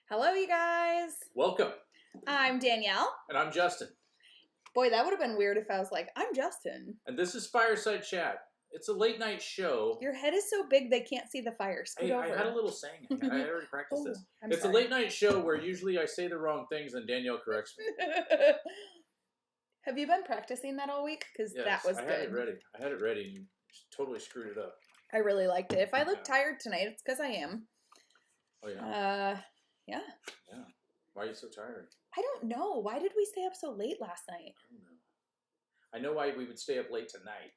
Hello, you guys. Welcome. I'm Danielle. And I'm Justin. Boy, that would have been weird if I was like, I'm Justin. And this is Fireside Chat. It's a late night show. Your head is so big they can't see the fire. Scoot over. I had a little saying. I already practiced this. It's sorry. a late night show where usually I say the wrong things and Danielle corrects me. Have you been practicing that all week? Because Yes, that was I good. had it ready and totally screwed it up. I really liked it. If I look tired tonight, it's because I am. Oh, yeah? Yeah. Yeah. Why are you so tired? I don't know. Why did we stay up so late last night? I don't know. I know why we would stay up late tonight.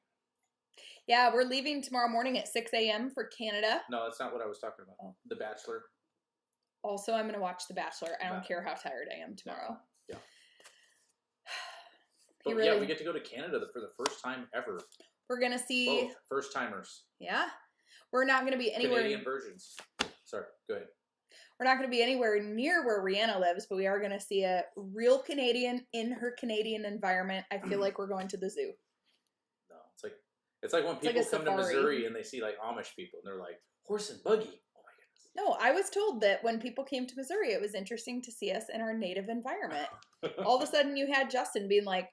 Yeah, we're leaving tomorrow morning at 6 a.m. for Canada. No, that's not what I was talking about. Oh. The Bachelor. Also, I'm going to watch The Bachelor. I don't care how tired I am tomorrow. Yeah. But really... yeah, we get to go to Canada for the first time ever. We're going to see... Both first timers. Yeah. We're not going to be anywhere... Canadian virgins. Sorry, go ahead. We're not going to be anywhere near where Rihanna lives, but we are going to see a real Canadian in her Canadian environment. I feel like we're going to the zoo. No, it's like when people come to Missouri and they see like Amish people and they're like, horse and buggy. Oh my goodness. No, I was told that when people came to Missouri, it was interesting to see us in our native environment. All of a sudden you had Justin being like,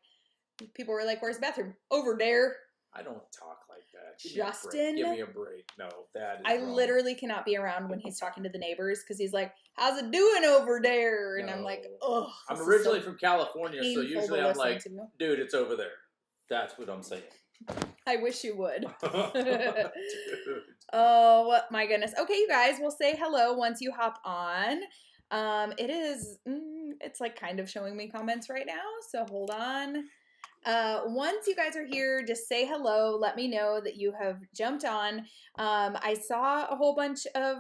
people were like, where's the bathroom? Over there. I don't talk like that. Justin? Give me a break. No, that is I wrong. Literally cannot be around when he's talking to the neighbors because he's like, how's it doing over there? And I'm like, oh. I'm originally from California, so usually I'm like, dude, it's over there. That's what I'm saying. I wish you would. Oh, my goodness. Okay, you guys, we'll say hello once you hop on. It's like kind of showing me comments right now, so hold on. Once you guys are here, just say hello. Let me know that you have jumped on. I saw a whole bunch of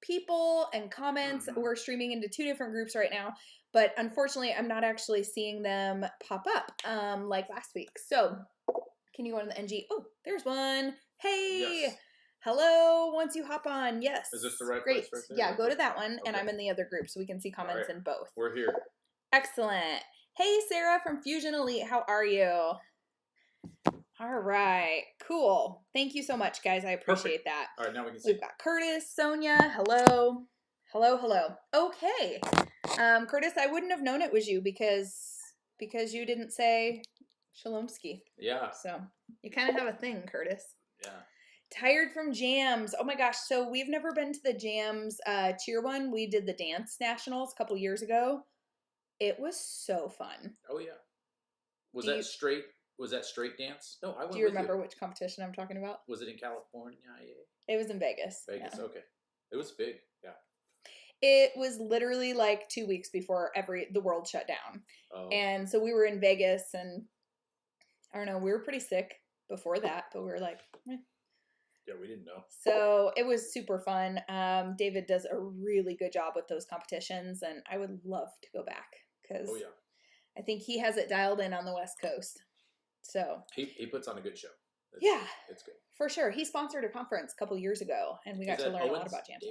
people and comments. We're streaming into 2 different groups right now, but unfortunately, I'm not actually seeing them pop up like last week. So, can you go on the NG? Oh, there's one. Hey! Yes. Hello, once you hop on. Yes. Is this the right place right there? Yeah, go to that one, and I'm in the other group, so we can see comments in both. We're here. Excellent. Hey, Sarah from Fusion Elite. How are you? All right. Cool. Thank you so much, guys. I appreciate that. All right, now we can see. We've got Curtis, Sonia. Hello. Hello. Okay. Curtis, I wouldn't have known it was you because you didn't say Shalomski. Yeah. So you kind of have a thing, Curtis. Yeah. Tired from jams. Oh my gosh. So we've never been to the jams cheer one. We did the dance nationals a couple years ago. It was so fun. Oh yeah. Was that straight dance? No, I went. Do you remember which competition I'm talking about? Was it in California? It was in Vegas. Vegas, yeah. Okay. It was big, yeah. It was literally like 2 weeks before the world shut down. Oh. And so we were in Vegas and I don't know, we were pretty sick before that, but we were like, eh. Yeah, we didn't know. So it was super fun. David does a really good job with those competitions and I would love to go back. Because I think he has it dialed in on the West Coast. So he puts on a good show. It's good. For sure. He sponsored a conference a couple years ago, and we got to learn a lot about jams.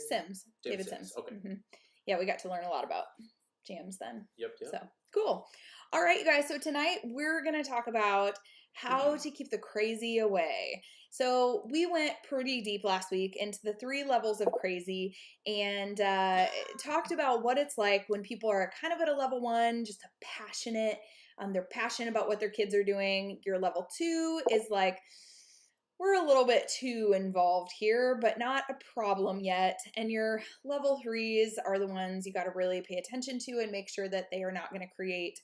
Sims. David Sims. Okay. Mm-hmm. Yeah, we got to learn a lot about jams then. Yep. So, cool. All right, you guys. So tonight we're going to talk about how to keep the crazy away. So we went pretty deep last week into the 3 levels of crazy and talked about what it's like when people are kind of at a level 1, just passionate. They're passionate about what their kids are doing. Your level 2 is like, we're a little bit too involved here, but not a problem yet. And your level 3s are the ones you got to really pay attention to and make sure that they are not going to create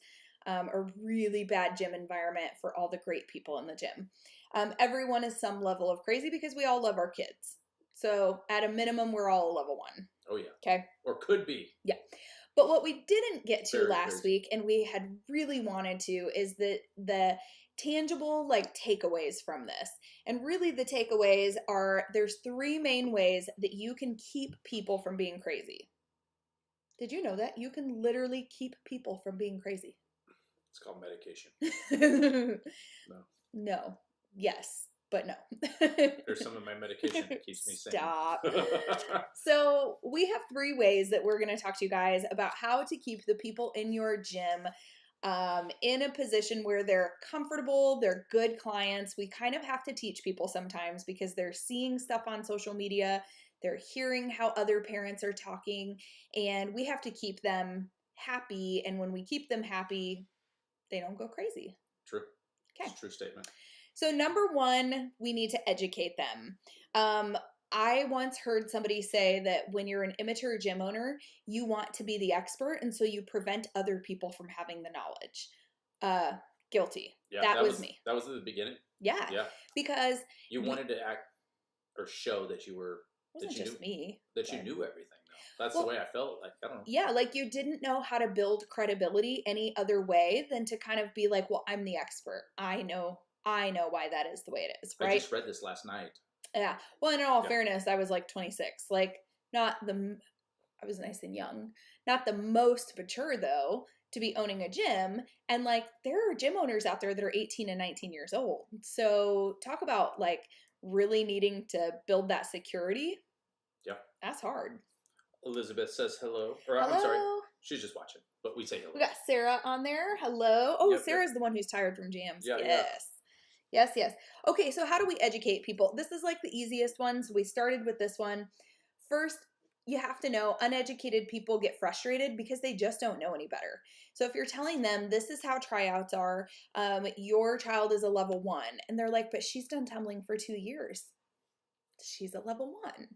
a really bad gym environment for all the great people in the gym. Everyone is some level of crazy because we all love our kids. So at a minimum, we're all a level 1. Oh yeah. Okay. Or could be. Yeah. But what we didn't get to last week, and we had really wanted to, is the tangible like takeaways from this. And really the takeaways are there's 3 main ways that you can keep people from being crazy. Did you know that? You can literally keep people from being crazy. It's called medication. No. Yes, but no. There's some of my medication that keeps me sane. Stop. So we have 3 ways that we're going to talk to you guys about how to keep the people in your gym in a position where they're comfortable, they're good clients. We kind of have to teach people sometimes because they're seeing stuff on social media They're hearing how other parents are talking, and we have to keep them happy. And when we keep them happy, they don't go crazy. True. Okay. It's a true statement. So number one, we need to educate them. I once heard somebody say that when you're an immature gym owner, you want to be the expert, and so you prevent other people from having the knowledge. Guilty. Yeah, that was me. That was at the beginning. Yeah. Yeah. Because you wanted to act or show that you were it wasn't just me. That you knew everything. Though. That's the way I felt. Like, I don't know. Yeah, like you didn't know how to build credibility any other way than to kind of be like, well, I'm the expert. I know why that is the way it is, right? I just read this last night. Yeah. Well, in all fairness, I was like 26. Like, I was nice and young. Not the most mature, though, to be owning a gym. And, like, there are gym owners out there that are 18 and 19 years old. So talk about, like, really needing to build that security. Yeah. That's hard. Elizabeth says hello. Or, hello. I'm sorry. She's just watching, but we say hello. We got Sarah on there. Hello. Oh, Sarah's the one who's tired from jams. Yeah, yes. Yes, yes. Okay, so how do we educate people? This is like the easiest one. So we started with this one. First, you have to know uneducated people get frustrated because they just don't know any better. So if you're telling them this is how tryouts are, your child is a level 1, and they're like, but she's done tumbling for 2 years. She's a level 1.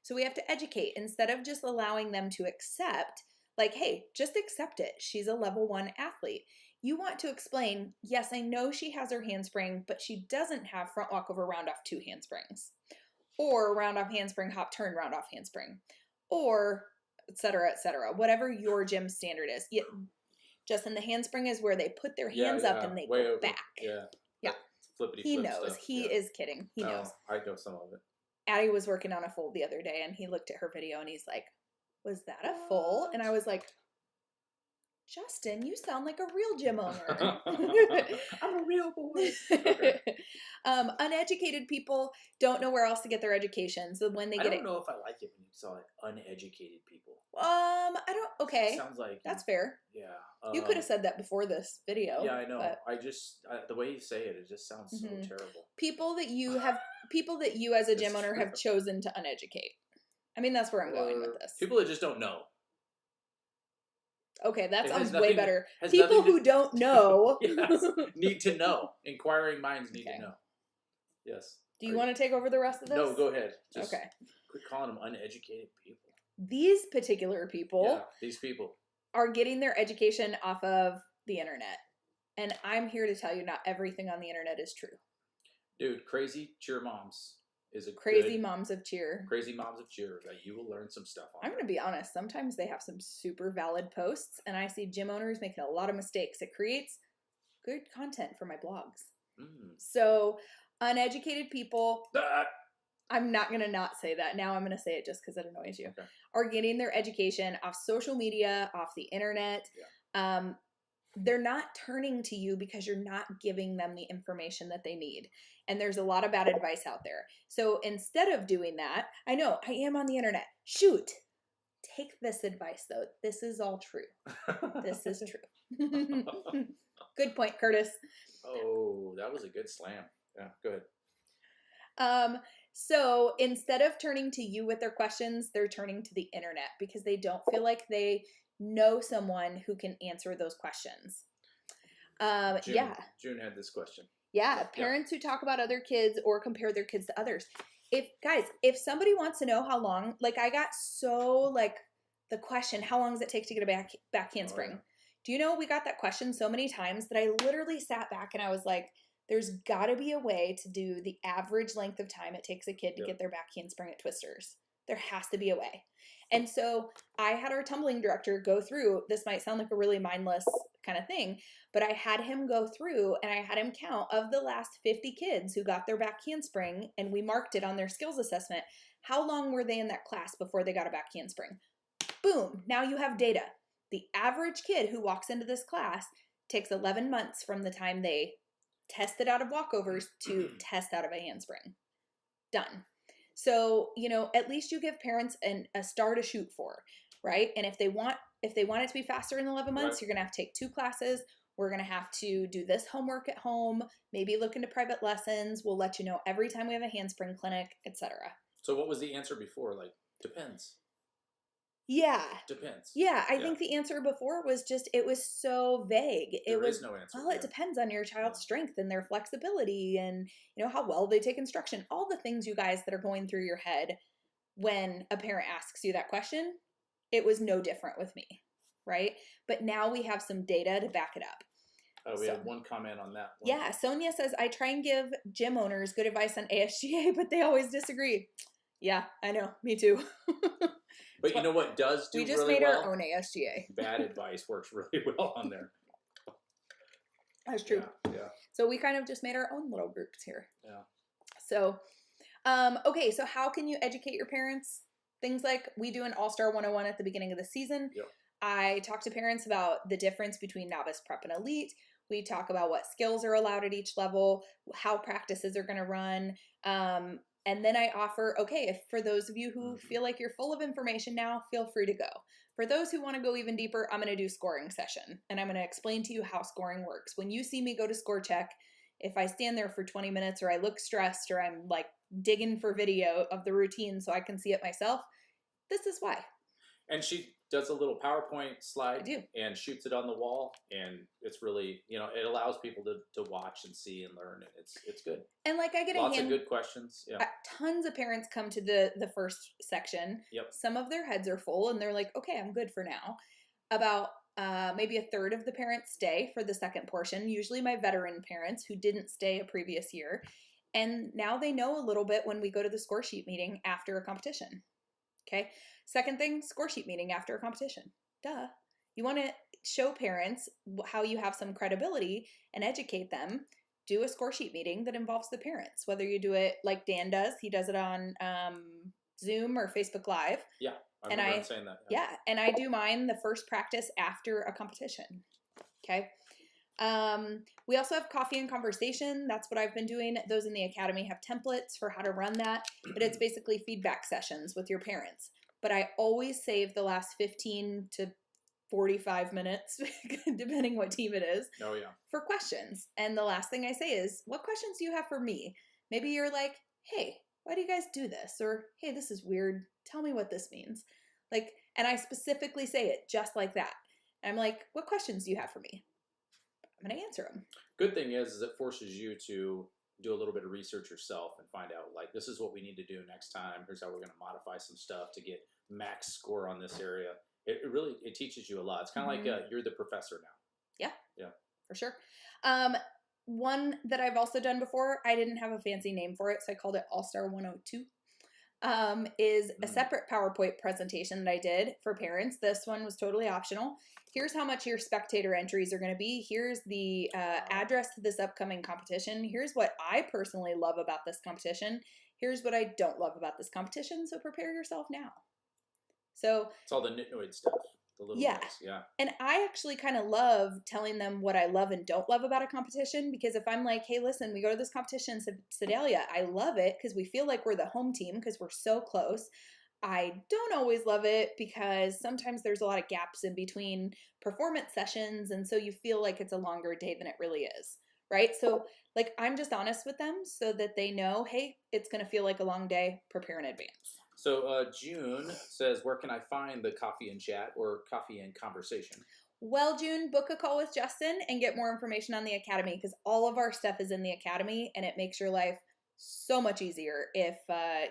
So we have to educate instead of just allowing them to accept, like, hey, just accept it. She's a level 1 athlete. You want to explain, yes, I know she has her handspring, but she doesn't have front walk over round off 2 handsprings, or round off handspring, hop turn, round off handspring, or et cetera, whatever your gym standard is. Justin, the handspring is where they put their hands up and they go back. Yeah. Yeah. Flippity he flip knows. Stuff. He is kidding. He knows. I know some of it. Addie was working on a fold the other day, and he looked at her video and he's like, was that a full? And I was like, Justin, you sound like a real gym owner. I'm a real boy. Okay. Uneducated people don't know where else to get their education. So when they I get don't know if I like it when you saw like uneducated people. Okay. It sounds like that's fair. Yeah. You could have said that before this video. Yeah, I know. The way you say it, it just sounds so terrible. People that you as a gym owner have chosen to uneducate. I mean, that's where I'm going with this. People that just don't know. Okay, that sounds way better. People who don't know. Yes, need to know. Inquiring minds need to know. Yes. Do you want to take over the rest of this? No, go ahead. Just okay. Quit calling them uneducated people. These particular people. Yeah, these people. Are getting their education off of the internet. And I'm here to tell you not everything on the internet is true. Dude, Crazy Cheer Moms is a Crazy Moms of Cheer. Crazy Moms of Cheer. That you will learn some stuff on. I'm going to be honest. Sometimes they have some super valid posts, and I see gym owners making a lot of mistakes. It creates good content for my blogs. So, uneducated people, I'm not going to not say that. Now I'm going to say it just because it annoys you. Okay. Are getting their education off social media, off the internet. Yeah. They're not turning to you because you're not giving them the information that they need. And there's a lot of bad advice out there. So instead of doing that, I know I am on the internet. Shoot. Take this advice, though. This is all true. This is true. Good point, Curtis. Oh, that was a good slam. Yeah, go ahead. So instead of turning to you with their questions, they're turning to the internet because they don't feel like they know someone who can answer those questions. June had this question. Yeah, parents who talk about other kids or compare their kids to others. If somebody wants to know how long, like I got the question, how long does it take to get a back handspring? Oh, yeah. Do you know we got that question so many times that I literally sat back and I was like, there's got to be a way to do the average length of time it takes a kid to get their back handspring at Twisters. There has to be a way. And so I had our tumbling director go through, this might sound like a really mindless kind of thing, but I had him go through and I had him count of the last 50 kids who got their back handspring, and we marked it on their skills assessment. How long were they in that class before they got a back handspring? Boom. Now you have data. The average kid who walks into this class takes 11 months from the time they tested out of walkovers to test out of a handspring. Done. So, at least you give parents a star to shoot for, right? And if they want it to be faster in 11 months, you're going to have to take 2 classes. We're going to have to do this homework at home, maybe look into private lessons. We'll let you know every time we have a handspring clinic, etc. So what was the answer before? Like Depends. Yeah. Depends. Yeah, I think the answer before was just, it was so vague. There is no answer. Well, it depends on your child's strength and their flexibility and, how well they take instruction. All the things, you guys, that are going through your head when a parent asks you that question, it was no different with me, right? But now we have some data to back it up. We have one comment on that one. Yeah, Sonia says, I try and give gym owners good advice on ASGA, but they always disagree. Yeah, I know. Me too. But you know what does do really well? We just made our own ASGA. Bad advice works really well on there. That's true. Yeah. So we kind of just made our own little groups here. Yeah. So, okay, so how can you educate your parents? Things like we do an All-Star 101 at the beginning of the season. Yep. I talk to parents about the difference between novice, prep, and elite. We talk about what skills are allowed at each level, how practices are going to run. And then I offer, okay, if for those of you who feel like you're full of information now, feel free to go. For those who want to go even deeper, I'm going to do scoring session. And I'm going to explain to you how scoring works. When you see me go to score check, if I stand there for 20 minutes or I look stressed or I'm like digging for video of the routine so I can see it myself, this is why. And she does a little PowerPoint slide. I do. And shoots it on the wall. And it's really, it allows people to watch and see and learn. And it's good. And like I get lots of good questions. Yeah. Tons of parents come to the first section. Yep. Some of their heads are full and they're like, okay, I'm good for now. About maybe a third of the parents stay for the second portion, usually my veteran parents who didn't stay a previous year. And now they know a little bit when we go to the score sheet meeting after a competition. Okay. Second thing, score sheet meeting after a competition. Duh. You want to show parents how you have some credibility and educate them. Do a score sheet meeting that involves the parents, whether you do it like Dan does. He does it on Zoom or Facebook Live. Yeah. I remember saying that. Yeah. And I do mine the first practice after a competition. Okay. We also have coffee and conversation. That's what I've been doing. Those in the academy have templates for how to run that, but it's basically feedback sessions with your parents. But I always save the last 15 to 45 minutes, depending what team it is, for questions. And the last thing I say is, what questions do you have for me? Maybe you're like, hey, why do you guys do this? Or, hey, this is weird. Tell me what this means. Like, and I specifically say it just like that. And I'm like, what questions do you have for me? I'm going to answer them. Good thing is it forces you to do a little bit of research yourself and find out, like, this is what we need to do next time. Here's how we're going to modify some stuff to get max score on this area. It really teaches you a lot. It's kind of like you're the professor now. Yeah. Yeah. For sure. One that I've also done before, I didn't have a fancy name for it, so I called it All-Star 102. Is a separate PowerPoint presentation that I did for parents. This one was totally optional. Here's how much your spectator entries are going to be. Here's the address to this upcoming competition. Here's what I personally love about this competition. Here's what I don't love about this competition. So prepare yourself now. So it's all the nitnoid stuff. The little yeah. Things. Yeah. And I actually kind of love telling them what I love and don't love about a competition, because if I'm like, hey, listen, we go to this competition in Sedalia, I love it because we feel like we're the home team because we're so close. I don't always love it because sometimes there's a lot of gaps in between performance sessions. And so you feel like it's a longer day than it really is. Right. So like, I'm just honest with them so that they know, hey, it's going to feel like a long day. Prepare in advance. So June says, where can I find the coffee and chat or coffee and conversation? Well, June, book a call with Justin and get more information on the academy, because all of our stuff is in the academy and it makes your life so much easier if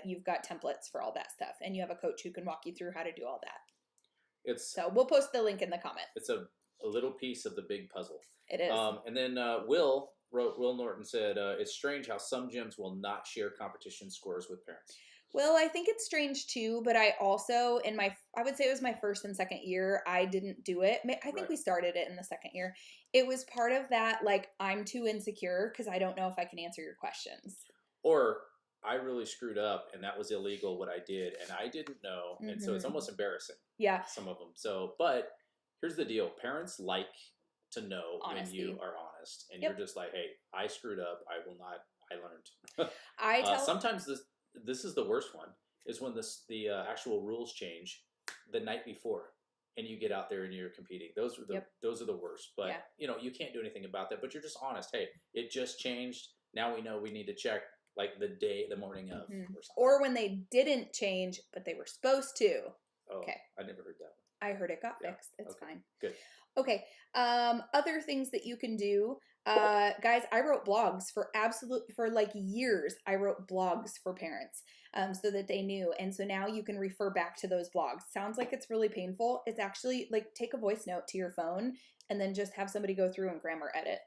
you've got templates for all that stuff and you have a coach who can walk you through how to do all that. So we'll post the link in the comments. It's a little piece of the big puzzle. It is. And then Will Norton said, it's strange how some gyms will not share competition scores with parents. Well, I think it's strange too, but I also, I would say it was my first and second year, I didn't do it. I think we started it in the second year. It was part of that, like, I'm too insecure because I don't know if I can answer your questions. Or I really screwed up and that was illegal what I did and I didn't know. And so it's almost embarrassing. Yeah. Some of them. So, but here's the deal. Parents like to know Honesty. When you are honest and you're just like, hey, I screwed up. I learned. Sometimes this is the worst one, is when the actual rules change the night before and you get out there and you're competing. Those are the worst. But you can't do anything about that, but you're just honest. Hey, it just changed. Now we know we need to check like the morning of, or something. Or when they didn't change, but they were supposed to. Oh, okay. I never heard that one. I heard it got fixed. It's fine. Good. Okay. Other things that you can do, guys. I wrote blogs for like years. I wrote blogs for parents, so that they knew, and so now you can refer back to those blogs. Sounds like it's really painful. It's actually like take a voice note to your phone and then just have somebody go through and grammar edit.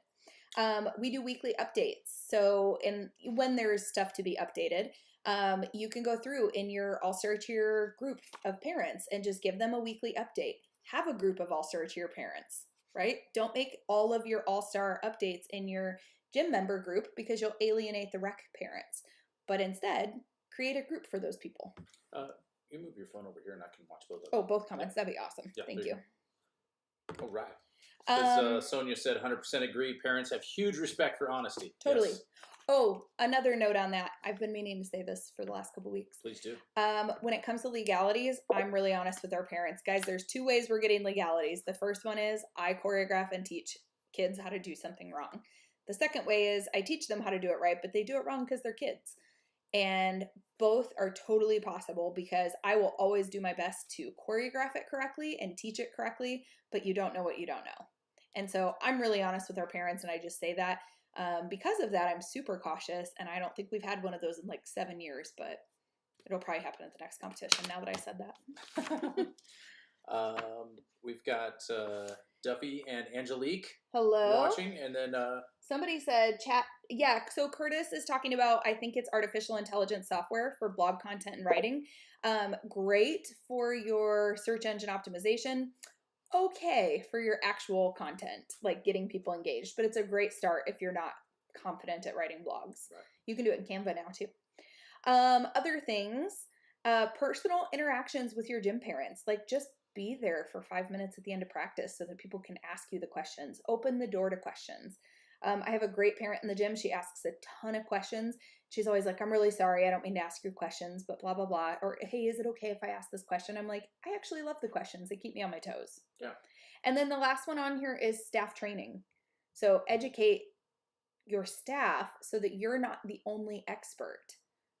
We do weekly updates. So when there's stuff to be updated, you can go through in your All-Star Cheer group of parents and just give them a weekly update. Have a group of All-Star Cheer parents, right? Don't make all of your All-Star updates in your gym member group because you'll alienate the rec parents. But instead, create a group for those people. You move your phone over here and I can watch both of them. Oh, both comments. That'd be awesome. Yeah, thank you. All right. As Sonia said, 100% agree. Parents have huge respect for honesty. Totally. Yes. Oh, another note on that. I've been meaning to say this for the last couple weeks. Please do. When it comes to legalities, I'm really honest with our parents. Guys, there's 2 ways we're getting legalities. The first one is I choreograph and teach kids how to do something wrong. The second way is I teach them how to do it right, but they do it wrong because they're kids. And both are totally possible because I will always do my best to choreograph it correctly and teach it correctly, but you don't know what you don't know. And so I'm really honest with our parents, and I just say that. Because of that, I'm super cautious, and I don't think we've had one of those in like 7 years, but it'll probably happen at the next competition now that I said that. We've got Duffy and Angelique hello watching, and then somebody said chat. Yeah, so Curtis is talking about, I think it's artificial intelligence software for blog content and writing. Great for your search engine optimization. Okay for your actual content, like getting people engaged, but it's a great start if you're not confident at writing blogs. Right. You can do it in Canva now too. Other things, personal interactions with your gym parents, like just be there for 5 minutes at the end of practice so that people can ask you the questions. Open the door to questions. I have a great parent in the gym. She asks a ton of questions. She's always like, I'm really sorry. I don't mean to ask you questions, but blah, blah, blah. Or, hey, is it okay if I ask this question? I'm like, I actually love the questions. They keep me on my toes. Yeah. And then the last one on here is staff training. So educate your staff so that you're not the only expert,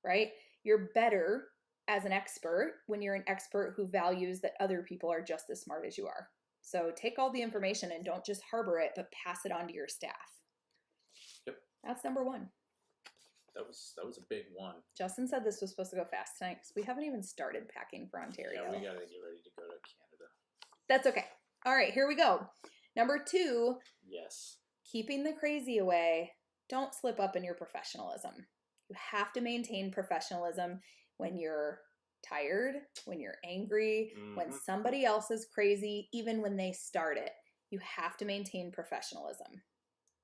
right? You're better as an expert when you're an expert who values that other people are just as smart as you are. So take all the information and don't just harbor it, but pass it on to your staff. Yep. That's number 1. That was a big one. Justin said this was supposed to go fast tonight because we haven't even started packing for Ontario. Yeah, we got to get ready to go to Canada. That's okay. All right, here we go. Number 2. Yes. Keeping the crazy away. Don't slip up in your professionalism. You have to maintain professionalism when you're tired, when you're angry, when somebody else is crazy, even when they start it. You have to maintain professionalism.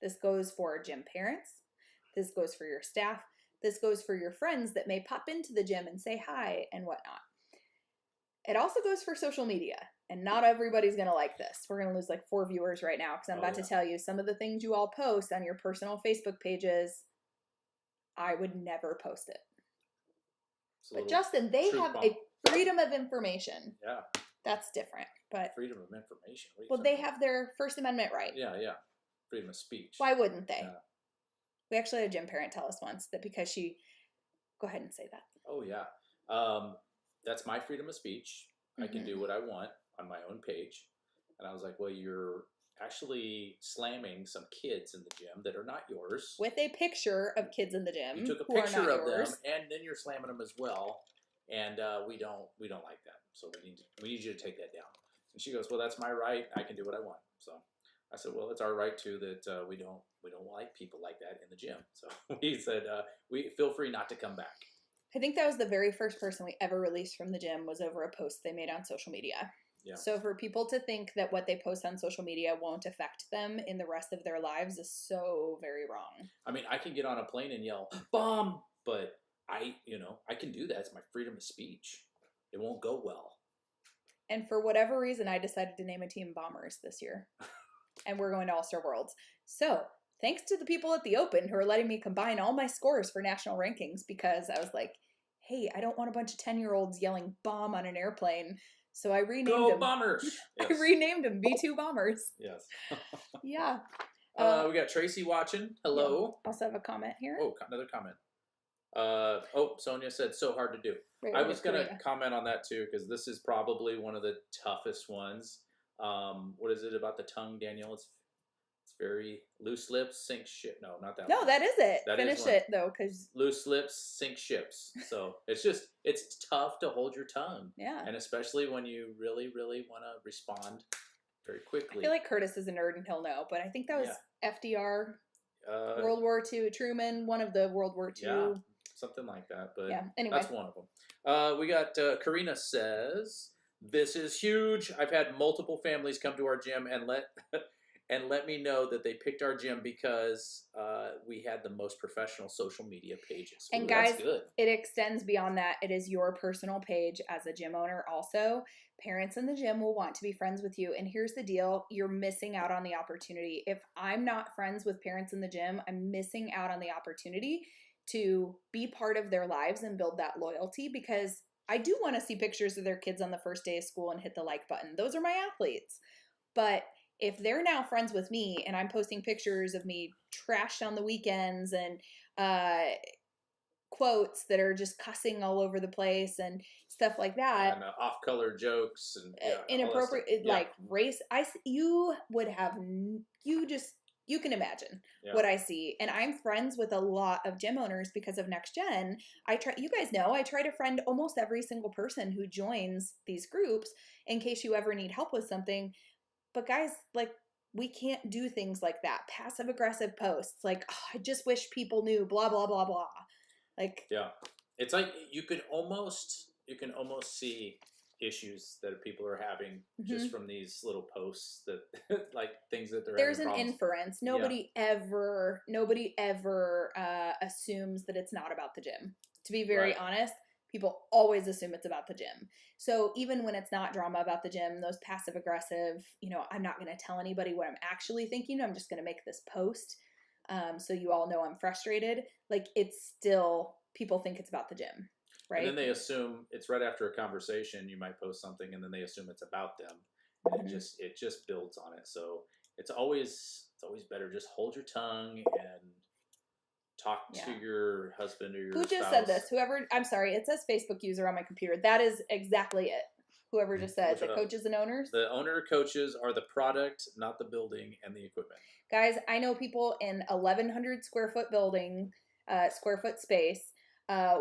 This goes for gym parents. This goes for your staff. This goes for your friends that may pop into the gym and say hi and whatnot. It also goes for social media, and not everybody's going to like this. We're going to lose like 4 viewers right now because I'm about to tell you some of the things you all post on your personal Facebook pages. I would never post it. But Justin, they have a freedom of information. Yeah. That's different. But freedom of information. Well, they have their First Amendment right. Yeah. Freedom of speech. Why wouldn't they? Yeah. We actually had a gym parent tell us once that because she... Go ahead and say that. Oh, yeah. That's my freedom of speech. I can do what I want on my own page. And I was like, well, you're actually slamming some kids in the gym that are not yours. With a picture of kids in the gym. You took a picture of them, and then you're slamming them as well. And we don't like that. So we need you to take that down. And she goes, well, that's my right. I can do what I want. So I said, well, it's our right too that we don't like people like that in the gym. So we said, we feel free not to come back. I think that was the very first person we ever released from the gym was over a post they made on social media. Yeah. So for people to think that what they post on social media won't affect them in the rest of their lives is so very wrong. I mean, I can get on a plane and yell, bomb, but I can do that. It's my freedom of speech. It won't go well. And for whatever reason, I decided to name a team Bombers this year. And we're going to All-Star Worlds. So thanks to the people at the Open who are letting me combine all my scores for national rankings because I was like, hey, I don't want a bunch of 10-year-olds yelling bomb on an airplane. So I renamed them. Go Bombers! Yes. I renamed them B2 Bombers. Yes. Yeah. We got Tracy watching. Hello. Yeah. Also have a comment here. Oh, another comment. Sonia said so hard to do. Right, I was going to comment on that too, because this is probably one of the toughest ones. What is it about the tongue, Danielle? It's very loose lips sink ship. No, not that. No, one. that is it. That Finish is it though, because loose lips sink ships. So it's tough to hold your tongue. Yeah. And especially when you really, really want to respond very quickly. I feel like Curtis is a nerd and he'll know, but I think that was FDR, World War II, Truman, one of the World War II. Yeah, something like that. But yeah, anyway. That's one of them. We got Karina says, this is huge. I've had multiple families come to our gym and let me know that they picked our gym because we had the most professional social media pages. And guys, it extends beyond that. It is your personal page as a gym owner also. Parents in the gym will want to be friends with you. And here's the deal. You're missing out on the opportunity. If I'm not friends with parents in the gym, I'm missing out on the opportunity to be part of their lives and build that loyalty, because I do want to see pictures of their kids on the first day of school and hit the like button. Those are my athletes. But if they're now friends with me and I'm posting pictures of me trashed on the weekends and quotes that are just cussing all over the place and stuff like that, and off-color jokes and inappropriate, like race, you can imagine what I see. And I'm friends with a lot of gym owners because of Next Gen. You guys know, I try to friend almost every single person who joins these groups in case you ever need help with something. But guys, like, we can't do things like that. Passive aggressive posts, like, oh, I just wish people knew, blah, blah, blah, blah. Like, yeah, it's like you can almost see issues that people are having just from these little posts that like things that there's an inference. Nobody ever assumes that it's not about the gym. To be very honest, people always assume it's about the gym. So even when it's not drama about the gym, those passive aggressive, I'm not going to tell anybody what I'm actually thinking. I'm just going to make this post. So you all know I'm frustrated. Like, it's still, people think it's about the gym. Right. And then they assume it's right after a conversation. You might post something, and then they assume it's about them. And it just builds on it. So it's always better just hold your tongue and talk to your husband or your spouse. Who just said this? I'm sorry, it says Facebook user on my computer. That is exactly it. Whoever just said the coaches and owners. The owner coaches are the product, not the building and the equipment. Guys, I know people in 1,100 square foot building, square foot space.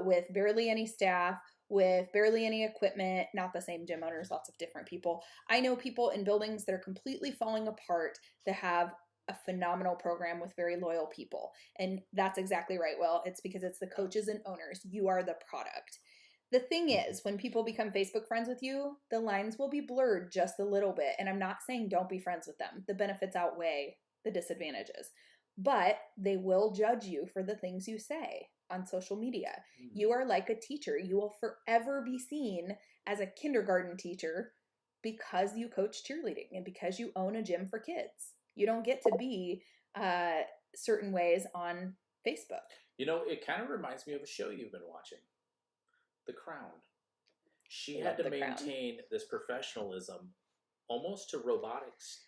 With barely any staff, with barely any equipment, not the same gym owners, lots of different people. I know people in buildings that are completely falling apart that have a phenomenal program with very loyal people. And that's exactly right, Will. It's because it's the coaches and owners. You are the product. The thing is, when people become Facebook friends with you, the lines will be blurred just a little bit. And I'm not saying don't be friends with them. The benefits outweigh the disadvantages. But they will judge you for the things you say on social media. You are like a teacher. You will forever be seen as a kindergarten teacher because you coach cheerleading and because you own a gym for kids. You don't get to be certain ways on Facebook. It kind of reminds me of a show you've been watching, The Crown. She had to maintain this professional-ism almost to robotics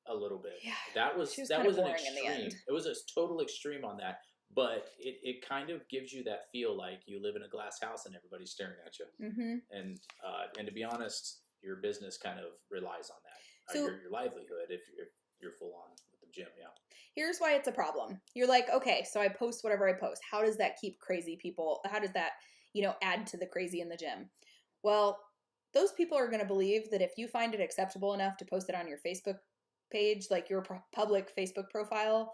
a little bit. Yeah, that was an extreme. It was a total extreme on that. But it kind of gives you that feel like you live in a glass house and everybody's staring at you. And to be honest, your business kind of relies on that. So, your livelihood if you're full on with the gym. Yeah. Here's why it's a problem. You're like, okay, so I post whatever I post. How does that keep crazy people? How does that, add to the crazy in the gym? Well, those people are going to believe that if you find it acceptable enough to post it on your Facebook page, like your public Facebook profile,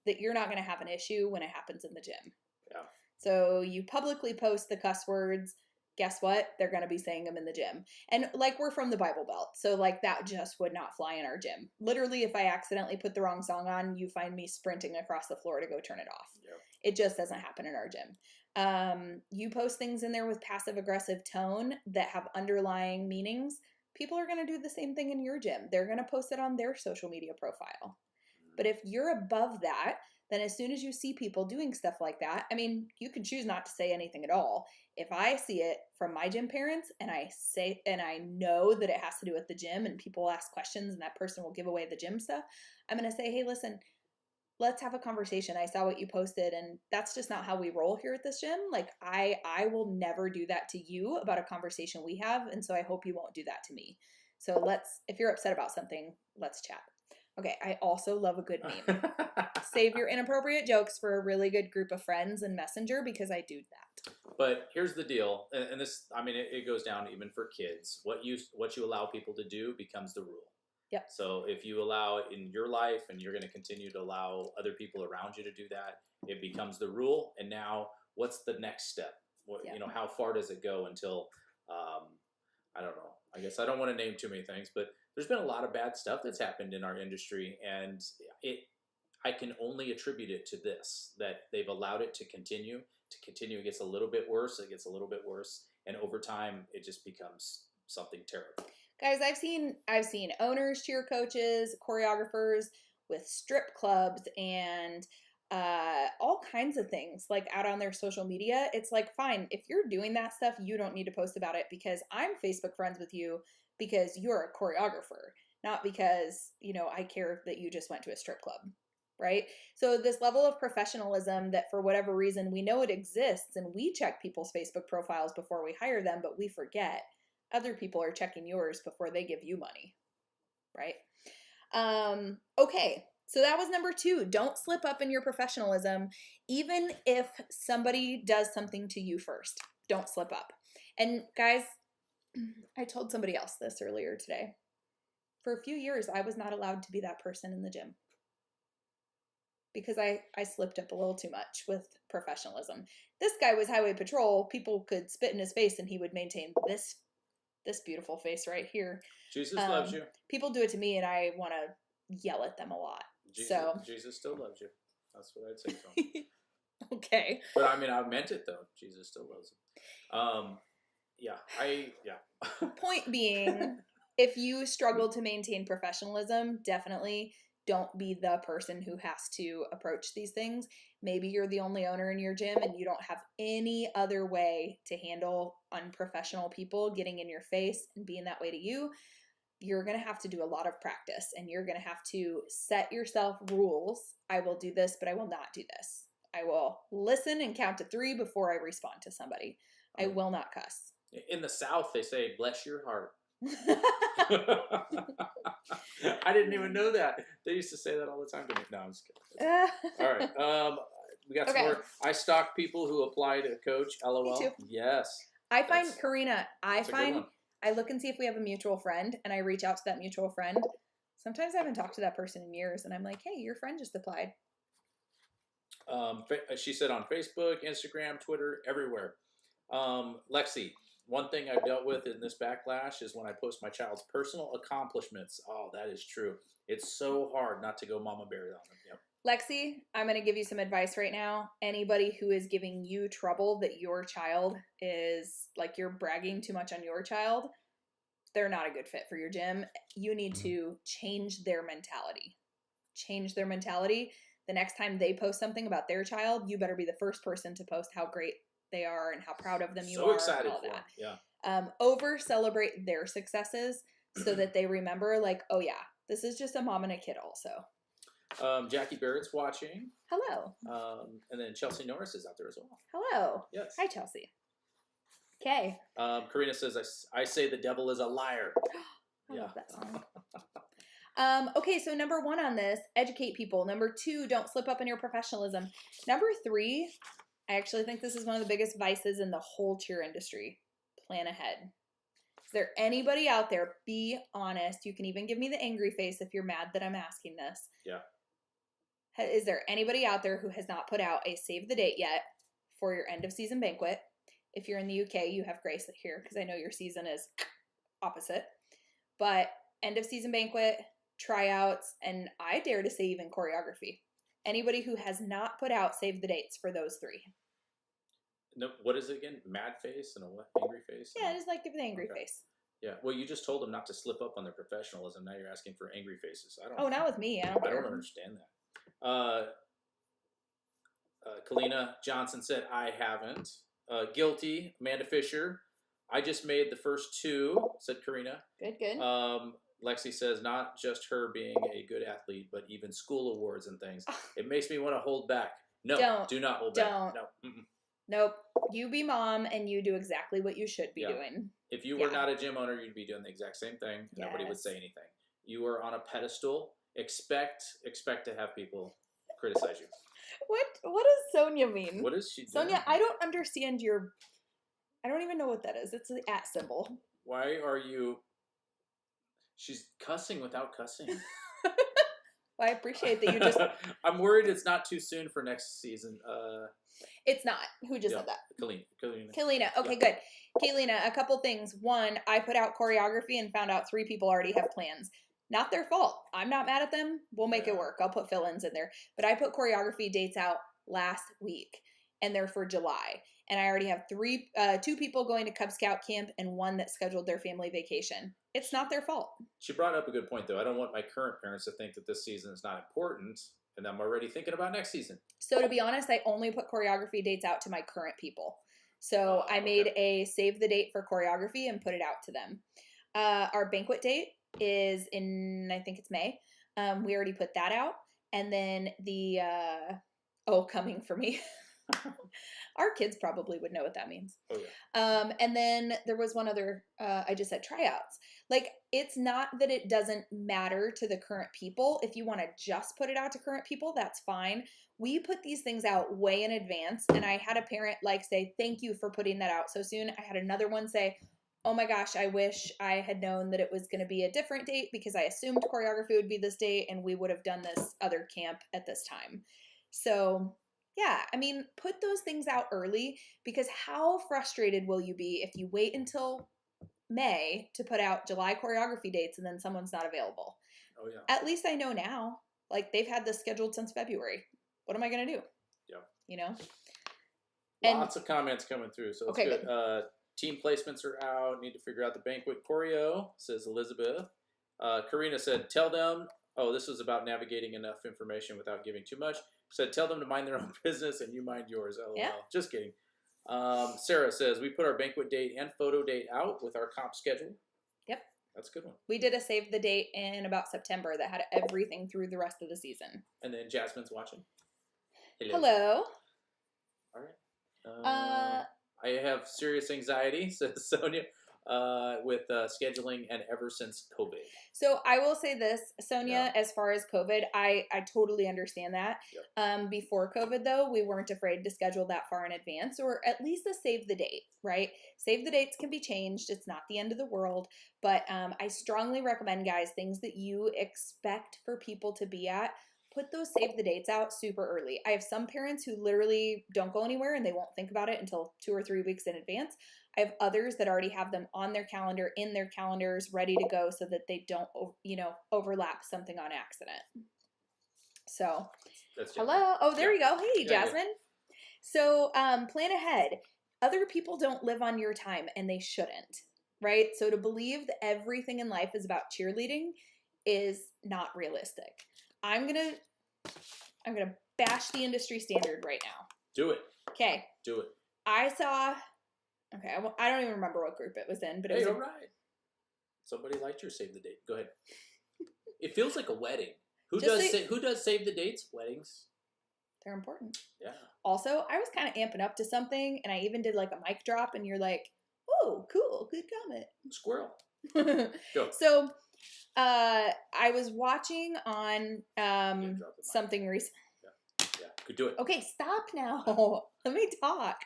that you're not going to have an issue when it happens in the gym. Yeah. So you publicly post the cuss words. Guess what? They're going to be saying them in the gym. And like, we're from the Bible Belt. So like, that just would not fly in our gym. Literally, if I accidentally put the wrong song on, you find me sprinting across the floor to go turn it off. Yep. It just doesn't happen in our gym. You post things in there with passive aggressive tone that have underlying meanings. People are going to do the same thing in your gym. They're going to post it on their social media profile. But if you're above that, then as soon as you see people doing stuff like that, I mean, you can choose not to say anything at all. If I see it from my gym parents and I know that it has to do with the gym and people ask questions and that person will give away the gym stuff, I'm going to say, hey, listen, let's have a conversation. I saw what you posted, and that's just not how we roll here at this gym. Like, I will never do that to you about a conversation we have, and so I hope you won't do that to me. So if you're upset about something, let's chat. Okay, I also love a good meme. Save your inappropriate jokes for a really good group of friends and Messenger, because I do that. But here's the deal, and this, I mean, it goes down even for kids. What you allow people to do becomes the rule. Yep. So if you allow it in your life, and you're going to continue to allow other people around you to do that, it becomes the rule. And now, what's the next step? Yep. You know, how far does it go until? I don't know. I guess I don't want to name too many things, but there's been a lot of bad stuff that's happened in our industry, and I can only attribute it to this, that they've allowed it to continue. It gets a little bit worse. It gets a little bit worse. And over time, it just becomes something terrible. Guys, I've seen owners, cheer coaches, choreographers with strip clubs and all kinds of things like out on their social media. It's like, fine, if you're doing that stuff, you don't need to post about it, because I'm Facebook friends with you because you're a choreographer, not because, you know, I care that you just went to a strip club. Right? So this level of professionalism that for whatever reason we know it exists, and we check people's Facebook profiles before we hire them, but we forget other people are checking yours before they give you money. Right? Okay. So that was number 2. Don't slip up in your professionalism, even if somebody does something to you first. Don't slip up. And guys, I told somebody else this earlier today. For a few years, I was not allowed to be that person in the gym, because I slipped up a little too much with professionalism. This guy was highway patrol. People could spit in his face and he would maintain this beautiful face right here. Jesus loves you. People do it to me and I want to yell at them a lot. Jesus still loves you. That's what I'd say to him. Okay. But I mean, I meant it though. Jesus still loves him. Yeah. Point being, if you struggle to maintain professionalism, definitely don't be the person who has to approach these things. Maybe you're the only owner in your gym and you don't have any other way to handle unprofessional people getting in your face and being that way to you. You're going to have to do a lot of practice, and you're going to have to set yourself rules. I will do this, but I will not do this. I will listen and count to 3 before I respond to somebody. I will not cuss. In the South, they say, bless your heart. I didn't even know that. They used to say that all the time to me. No, I'm just kidding. All right. We got some more. I stalk people who apply to coach. LOL. Me too. Yes. I find, Karina, I look and see if we have a mutual friend, and I reach out to that mutual friend. Sometimes I haven't talked to that person in years, and I'm like, hey, your friend just applied. She said on Facebook, Instagram, Twitter, everywhere. Lexi, one thing I've dealt with in this backlash is when I post my child's personal accomplishments. Oh, that is true. It's so hard not to go mama bear on them. Yep. Lexi, I'm going to give you some advice right now. Anybody who is giving you trouble that your child is, like, you're bragging too much on your child, they're not a good fit for your gym. You need to change their mentality. Change their mentality. The next time they post something about their child, you better be the first person to post how great they are and how proud of them you are. So excited and all for that. them. Yeah. Over celebrate their successes so that they remember, like, oh yeah, this is just a mom and a kid also. Jackie Barrett's watching. Hello. And then Chelsea Norris is out there as well. Hello. Yes. Hi, Chelsea. Okay. Karina says, I say the devil is a liar. I love that song. Okay, so number 1 on this, educate people. Number 2, don't slip up in your professionalism. Number 3, I actually think this is one of the biggest vices in the whole cheer industry. Plan ahead. Is there anybody out there? Be honest. You can even give me the angry face if you're mad that I'm asking this. Yeah. Is there anybody out there who has not put out a save the date yet for your end of season banquet? If you're in the UK, you have grace here because I know your season is opposite. But end of season banquet, tryouts, and I dare to say even choreography. Anybody who has not put out save the dates for those 3. No, what is it again? Mad face and a what? Angry face? Yeah, just like give the angry face. Yeah, well, you just told them not to slip up on their professionalism. Now you're asking for angry faces. Not with me. I don't understand that. Kalina Johnson said, I haven't. Guilty. Amanda Fisher. I just made the first 2, said Karina. Good. Lexi says not just her being a good athlete, but even school awards and things. It makes me want to hold back. No, do not hold back. No. Mm-mm. Nope. You be mom and you do exactly what you should be doing. If you were not a gym owner, you'd be doing the exact same thing. And nobody would say anything. You are on a pedestal. Expect to have people criticize you. What does Sonia mean? What is she doing? Sonia, I don't understand I don't even know what that is. It's the @ symbol. Why are you... She's cussing without cussing. Well, I appreciate that you just... I'm worried it's not too soon for next season. It's not. Who just said that? Kalina. Okay, good. Kaylina, a couple things. One, I put out choreography and found out 3 people already have plans. Not their fault. I'm not mad at them. We'll make it work. I'll put fill-ins in there. But I put choreography dates out last week, and they're for July. And I already have 2 people going to Cub Scout camp and 1 that scheduled their family vacation. It's not their fault. She brought up a good point, though. I don't want my current parents to think that this season is not important, and I'm already thinking about next season. So to be honest, I only put choreography dates out to my current people. So I made a save the date for choreography and put it out to them. Our banquet date is in, I think it's May. We already put that out. And then the, coming for me. Our kids probably would know what that means. Oh, yeah. And then there was one other, I just said tryouts. Like, it's not that it doesn't matter to the current people. If you want to just put it out to current people, that's fine. We put these things out way in advance. And I had a parent say, thank you for putting that out so soon. I had another one say, oh my gosh, I wish I had known that it was going to be a different date because I assumed choreography would be this date and we would have done this other camp at this time. So yeah, I mean, put those things out early because how frustrated will you be if you wait until May to put out July choreography dates and then someone's not available? Oh, yeah. At least I know now. Like, they've had this scheduled since February. What am I going to do? Yeah. You know? Lots of comments coming through, so it's good. Team placements are out. Need to figure out the banquet choreo, says Elizabeth. Karina said, tell them... Oh, this was about navigating enough information without giving too much. Said, tell them to mind their own business and you mind yours. LOL. Yeah. Just kidding. Sarah says, we put our banquet date and photo date out with our comp schedule. Yep. That's a good one. We did a save the date in about September that had everything through the rest of the season. And then Jasmine's watching. Hello. All right. I have serious anxiety, says Sonia. With scheduling and ever since COVID. So I will say this, Sonia, as far as COVID, I totally understand that. Yep. Before COVID, though, we weren't afraid to schedule that far in advance, or at least a save the date, right? Save the dates can be changed. It's not the end of the world. But I strongly recommend, guys, things that you expect for people to be at, put those save the dates out super early. I have some parents who literally don't go anywhere and they won't think about it until 2 or 3 weeks in advance. I have others that already have them on their calendar, in their calendars, ready to go so that they don't, overlap something on accident. So, hello. Oh, there we go. Hey, Jasmine. Yeah. So, plan ahead. Other people don't live on your time and they shouldn't, right? So to believe that everything in life is about cheerleading is not realistic. I'm going to bash the industry standard right now. Do it. Okay. Do it. Okay, I don't even remember what group it was in, but it was... all right. Somebody liked your save the date. Go ahead. It feels like a wedding. Who does save the dates? Weddings. They're important. Yeah. Also, I was kind of amping up to something, and I even did like a mic drop, and you're like, oh, cool, good comment. Squirrel. Go. So, I was watching on something recent. Yeah, could do it. Okay, stop now. Let me talk.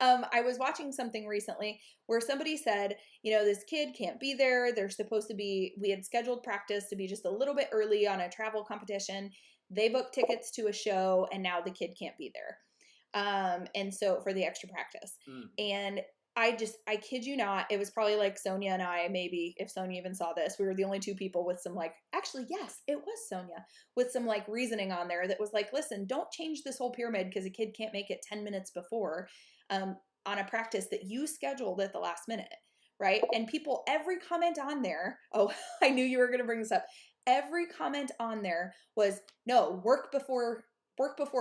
I was watching something recently where somebody said, this kid can't be there. They're supposed to be, we had scheduled practice to be just a little bit early on a travel competition. They booked tickets to a show and now the kid can't be there. And so for the extra practice. And I kid you not, it was probably like Sonia and I, maybe if Sonia even saw this, we were the only 2 people with some actually, yes, it was Sonia with some reasoning on there that was like, listen, don't change this whole pyramid because a kid can't make it 10 minutes before on a practice that you scheduled at the last minute, right? And people, every comment on there, oh, I knew you were going to bring this up. Every comment on there was, no, work before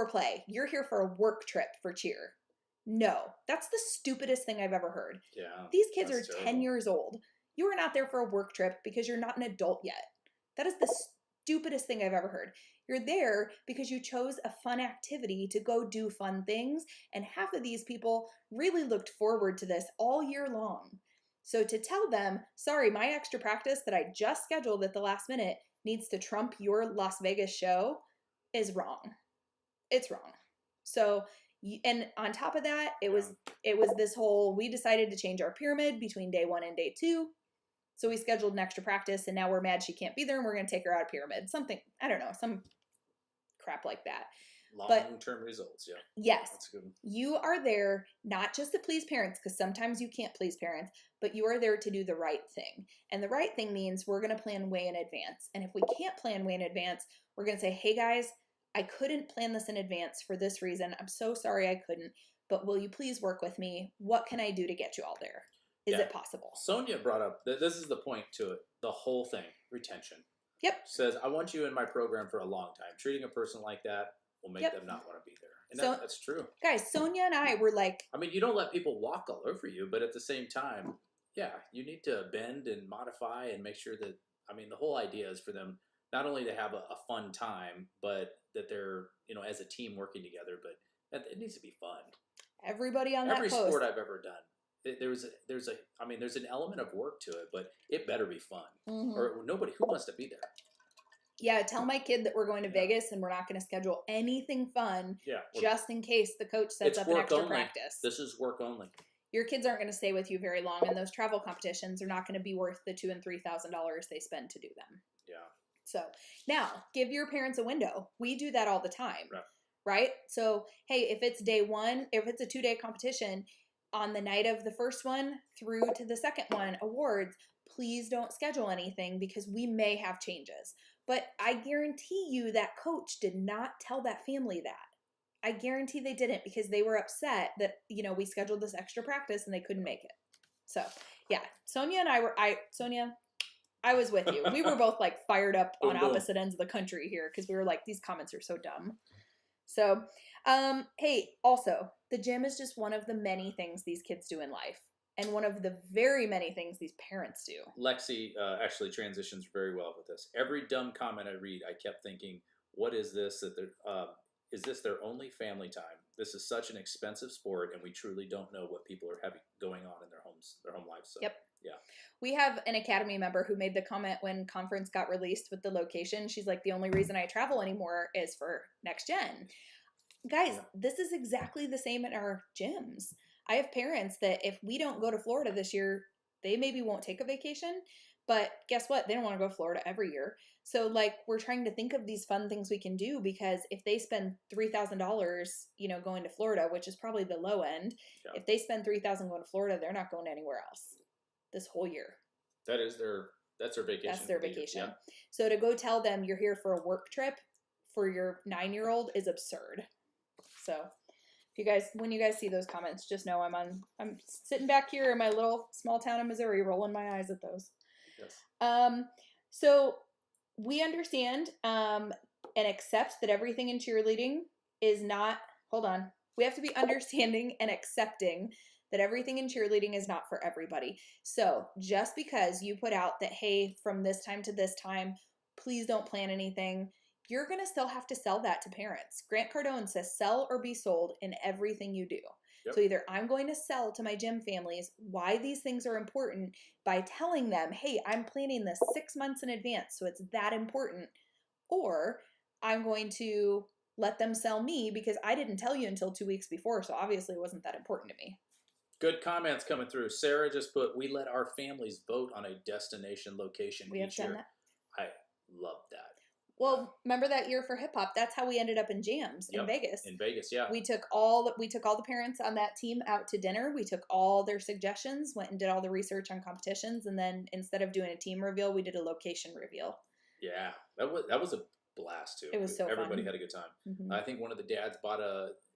play. You're here for a work trip for cheer. No, that's the stupidest thing I've ever heard. Yeah. These kids are 10 years old. You are not there for a work trip because you're not an adult yet. That is the stupidest thing I've ever heard. You're there because you chose a fun activity to go do fun things, and half of these people really looked forward to this all year long. So to tell them, sorry, my extra practice that I just scheduled at the last minute needs to trump your Las Vegas show is wrong. It's wrong. So, and on top of that, it was this whole, we decided to change our pyramid between day 1 and day 2. So we scheduled an extra practice, and now we're mad she can't be there, and we're going to take her out of pyramid. Something, I don't know, some crap like that. Long-term results, yeah. Yes. That's good. You are there not just to please parents, because sometimes you can't please parents, but you are there to do the right thing. And the right thing means we're going to plan way in advance. And if we can't plan way in advance, we're going to say, hey guys, I couldn't plan this in advance for this reason. I'm so sorry I couldn't, but will you please work with me? What can I do to get you all there? Is it possible? Sonia brought up, this is the point to it, the whole thing, retention. Yep. Says, I want you in my program for a long time. Treating a person like that will make them not want to be there. And that's true. Guys, Sonia and I were like... I mean, you don't let people walk all over you, but at the same time, yeah, you need to bend and modify and make sure that, I mean, the whole idea is for them not only to have a fun time, but that they're, you know, as a team working together, but it needs to be fun. Everybody on every sport I've ever done, there's an element of work to it, but it better be fun. Mm-hmm. Or who wants to be there? Yeah, tell my kid that we're going to Vegas and we're not going to schedule anything fun just in case the coach sets up an extra practice. This is work only. Your kids aren't going to stay with you very long, and those travel competitions are not going to be worth the $2,000 and $3,000 they spend to do them. Yeah. So now, give your parents a window. We do that all the time, right? So, hey, if it's day 1, if it's a 2-day competition, on the night of the first one through to the second one, awards, please don't schedule anything because we may have changes. But I guarantee you that coach did not tell that family that. I guarantee they didn't, because they were upset that, you know, we scheduled this extra practice and they couldn't make it. So, yeah, Sonia and I was with you. We were both like fired up on opposite ends of the country here because we were like, these comments are so dumb. So, hey, also, the gym is just one of the many things these kids do in life, and one of the very many things these parents do. Lexi actually transitions very well with this. Every dumb comment I read, I kept thinking, what is this? Is this their only family time? This is such an expensive sport, and we truly don't know what people are having going on in their homes, their home lives. So, yep. Yeah. We have an Academy member who made the comment when conference got released with the location. She's like, the only reason I travel anymore is for next gen. Guys, this is exactly the same in our gyms. I have parents that if we don't go to Florida this year, they maybe won't take a vacation, but guess what? They don't want to go to Florida every year. So like, we're trying to think of these fun things we can do, because if they spend $3,000, you know, going to Florida, which is probably the low end, if they spend $3,000 going to Florida, they're not going anywhere else this whole year. That's their vacation. That's their vacation. Yeah. So to go tell them you're here for a work trip for your 9-year-old is absurd. So when you guys see those comments, just know I'm sitting back here in my little small town in Missouri, rolling my eyes at those. Yes. So we understand and accept that everything in cheerleading is not. Hold on. We have to be understanding and accepting that everything in cheerleading is not for everybody. So just because you put out that, hey, from this time to this time, please don't plan anything, you're going to still have to sell that to parents. Grant Cardone says sell or be sold in everything you do. Yep. So either I'm going to sell to my gym families why these things are important by telling them, hey, I'm planning this 6 months in advance, so it's that important, or I'm going to let them sell me because I didn't tell you until 2 weeks before, so obviously it wasn't that important to me. Good comments coming through. Sarah just put, we let our families vote on a destination location each year. That. I love that. Well, remember that year for hip hop? That's how we ended up in jams in Vegas. In Vegas, yeah. We took all the parents on that team out to dinner. We took all their suggestions, went and did all the research on competitions, and then instead of doing a team reveal, we did a location reveal. Yeah, that was a blast too. It was so Everybody fun. Had a good time. Mm-hmm. I think one of the dads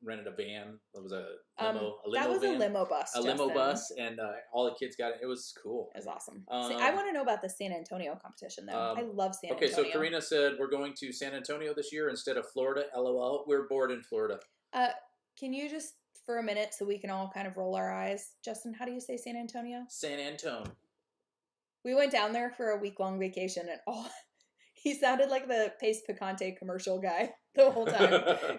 rented a van. It was a limo. That was van. A limo bus. Limo bus, and all the kids got it. It was cool. It was awesome. I want to know about the San Antonio competition though. I love San Antonio. Okay, so Karina said we're going to San Antonio this year instead of Florida. LOL. We're bored in Florida. Can you just for a minute so we can all kind of roll our eyes, Justin? How do you say San Antonio? San Antone. We went down there for a week-long vacation, and he sounded like the Pace Picante commercial guy the whole time.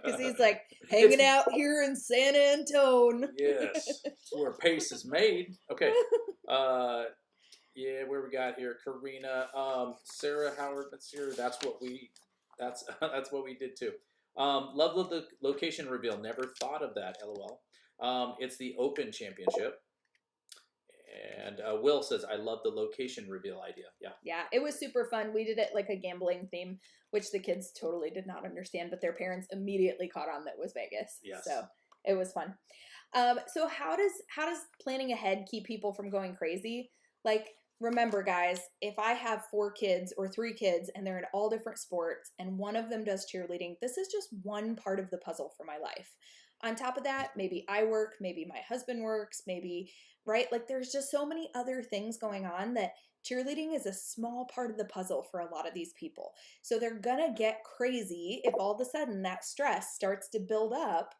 Because he's like, hanging out here in San Antone. Yes. It's where Pace is made. Okay. Yeah, where we got here, Karina, Sarah Howard, that's what we did too. Love the location reveal. Never thought of that. LOL. It's the Open Championship. And Will says, I love the location reveal idea. Yeah. Yeah, it was super fun. We did it like a gambling theme, which the kids totally did not understand, but their parents immediately caught on that it was Vegas. Yes. So it was fun. So how does planning ahead keep people from going crazy? Like, remember, guys, if I have 4 kids or 3 kids and they're in all different sports and one of them does cheerleading, this is just one part of the puzzle for my life. On top of that, maybe I work, maybe my husband works, maybe, right? Like, there's just so many other things going on that cheerleading is a small part of the puzzle for a lot of these people. So they're gonna get crazy if all of a sudden that stress starts to build up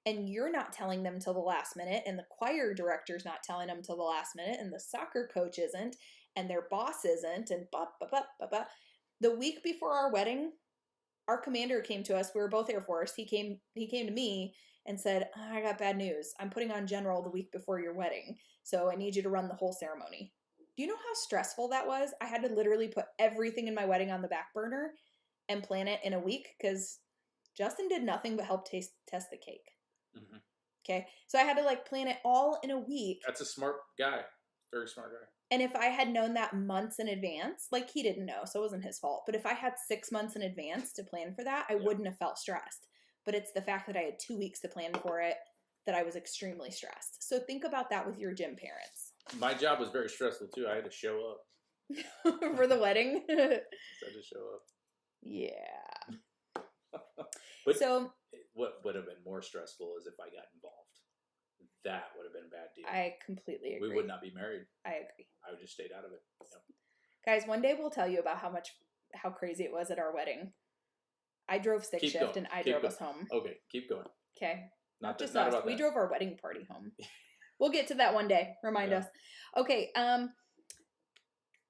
and you're not telling them till the last minute, and the choir director's not telling them till the last minute, and the soccer coach isn't, and their boss isn't, and The week before our wedding, our commander came to us. We were both Air Force. He came to me and said, I got bad news. I'm putting on general the week before your wedding, so I need you to run the whole ceremony. Do you know how stressful that was? I had to literally put everything in my wedding on the back burner and plan it in a week because Justin did nothing but help test the cake. Mm-hmm. Okay, so I had to plan it all in a week. That's a smart guy. Very smart guy. And if I had known that months in advance, he didn't know, so it wasn't his fault. But if I had 6 months in advance to plan for that, I wouldn't have felt stressed. But it's the fact that I had 2 weeks to plan for it that I was extremely stressed. So think about that with your gym parents. My job was very stressful too. I had to show up. For the wedding? I had to show up. Yeah. But so what would have been more stressful is if I got involved. That would have been a bad deal. I completely agree. We would not be married. I agree. I would just stayed out of it. Yep. Guys, one day we'll tell you about how crazy it was at our wedding. I drove stick shift going. And I drove us home. Okay, keep going. Okay. Not just us. We drove our wedding party home. We'll get to that one day. Remind us. Okay.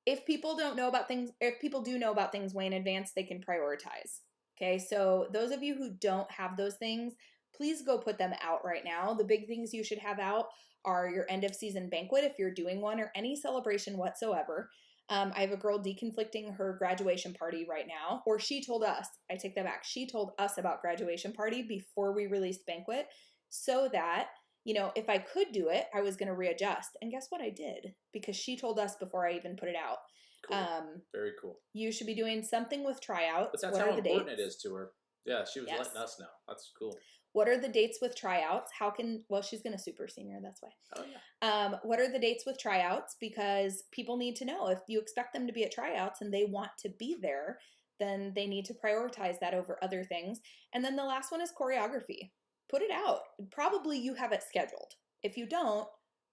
If people do know about things way in advance, they can prioritize. Okay. So those of you who don't have those things, please go put them out right now. The big things you should have out are your end of season banquet, if you're doing one, or any celebration whatsoever. I have a girl deconflicting her graduation party right now, or she told us, I take that back. She told us about graduation party before we released banquet so that, if I could do it, I was going to readjust. And guess what I did? Because she told us before I even put it out. Cool. Very cool. You should be doing something with tryouts. But that's how important it is to her. Yeah, she was letting us know. That's cool. What are the dates with tryouts? She's going to super senior, that's why. Oh, yeah. What are the dates with tryouts? Because people need to know. If you expect them to be at tryouts and they want to be there, then they need to prioritize that over other things. And then the last one is choreography. Put it out. Probably you have it scheduled. If you don't,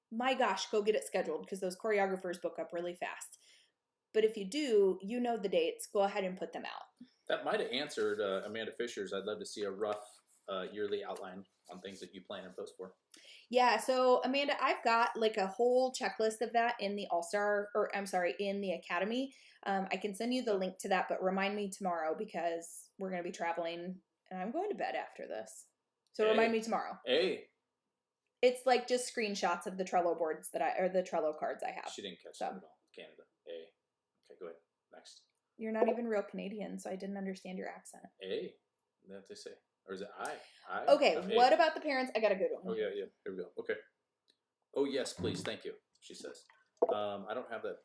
my gosh, go get it scheduled because those choreographers book up really fast. But if you do, the dates, go ahead and put them out. That might have answered Amanda Fisher's. I'd love to see a rough yearly outline on things that you plan and post for. Yeah, so Amanda, I've got a whole checklist of that in the in the Academy. I can send you the link to that, but remind me tomorrow because we're going to be traveling and I'm going to bed after this. So remind me tomorrow. Hey. It's just screenshots of the Trello boards the Trello cards I have. She didn't catch that at all. Canada. Hey. Okay, go ahead. Next. You're not even real Canadian, so I didn't understand your accent. Hey. That's what they say. Or is it I? Okay, what about the parents? I got a good one. Oh, yeah. Here we go. Okay. Oh, yes, please. Thank you, she says. I don't have that.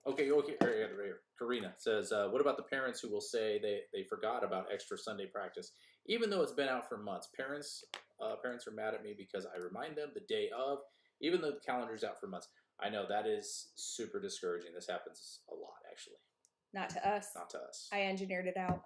Okay. Right here. Karina says, what about the parents who will say they forgot about extra Sunday practice, even though it's been out for months? Parents are mad at me because I remind them the day of, even though the calendar's out for months. I know that is super discouraging. This happens a lot, actually. Not to us. Not to us. I engineered it out.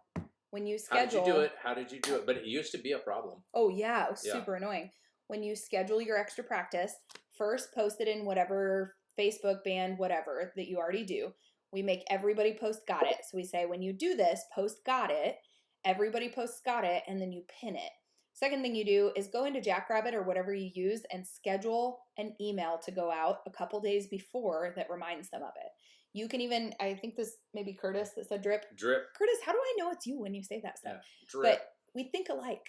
When you schedule... How did you do it? But it used to be a problem. Oh, yeah. It was super annoying. When you schedule your extra practice, first post it in whatever Facebook band, whatever that you already do. We make everybody post got it. So we say, when you do this, post got it. Everybody posts got it, and then you pin it. Second thing you do is go into Jackrabbit or whatever you use and schedule an email to go out a couple days before that reminds them of it. You can even, I think this maybe Curtis that said drip. Drip. Curtis, how do I know it's you when you say that stuff? Yeah, drip. But we think alike.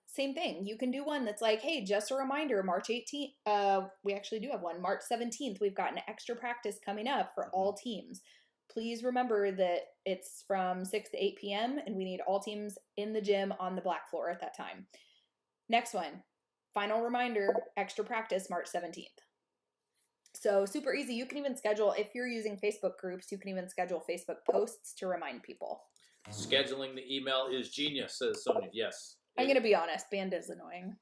Same thing. You can do one that's like, hey, just a reminder, March 18th. We actually do have one. March 17th, we've got an extra practice coming up for all teams. Please remember that it's from 6 to 8 p.m. and we need all teams in the gym on the black floor at that time. Next one. Final reminder, extra practice, March 17th. So super easy. You can even schedule, if you're using Facebook groups, you can even schedule Facebook posts to remind people. Scheduling the email is genius, says Sonia. Yes. I'm going to be honest. Band is annoying.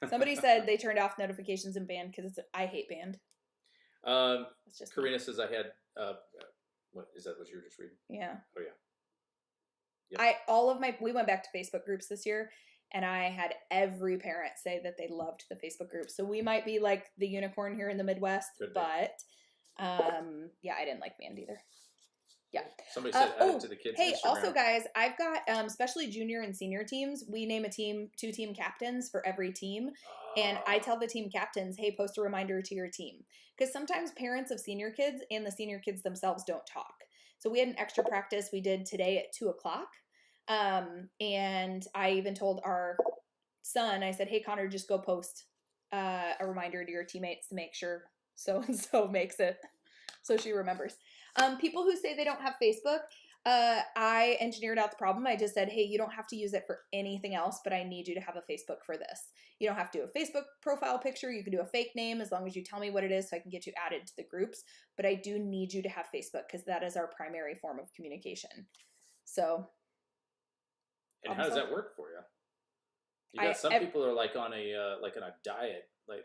Somebody said they turned off notifications in Band because I hate Band. Karina says I had, what is that what you were just reading? Yeah. Oh yeah. Yep. We went back to Facebook groups this year. And I had every parent say that they loved the Facebook group. So we might be like the unicorn here in the Midwest, but yeah, I didn't like Band either. Yeah. Somebody said add it to the kids' Hey, Instagram. Also guys, I've got especially junior and senior teams. We name a team, 2 team captains for every team. And I tell the team captains, hey, post a reminder to your team. Because sometimes parents of senior kids and the senior kids themselves don't talk. So we had an extra practice we did today at 2:00. And I even told our son, I said, hey, Connor, just go post a reminder to your teammates to make sure so-and-so makes it so she remembers. People who say they don't have Facebook, I engineered out the problem. I just said, hey, you don't have to use it for anything else, but I need you to have a Facebook for this. You don't have to do a Facebook profile picture. You can do a fake name as long as you tell me what it is so I can get you added to the groups. But I do need you to have Facebook because that is our primary form of communication. So... And how does that work for you? You got some people are like on a diet, like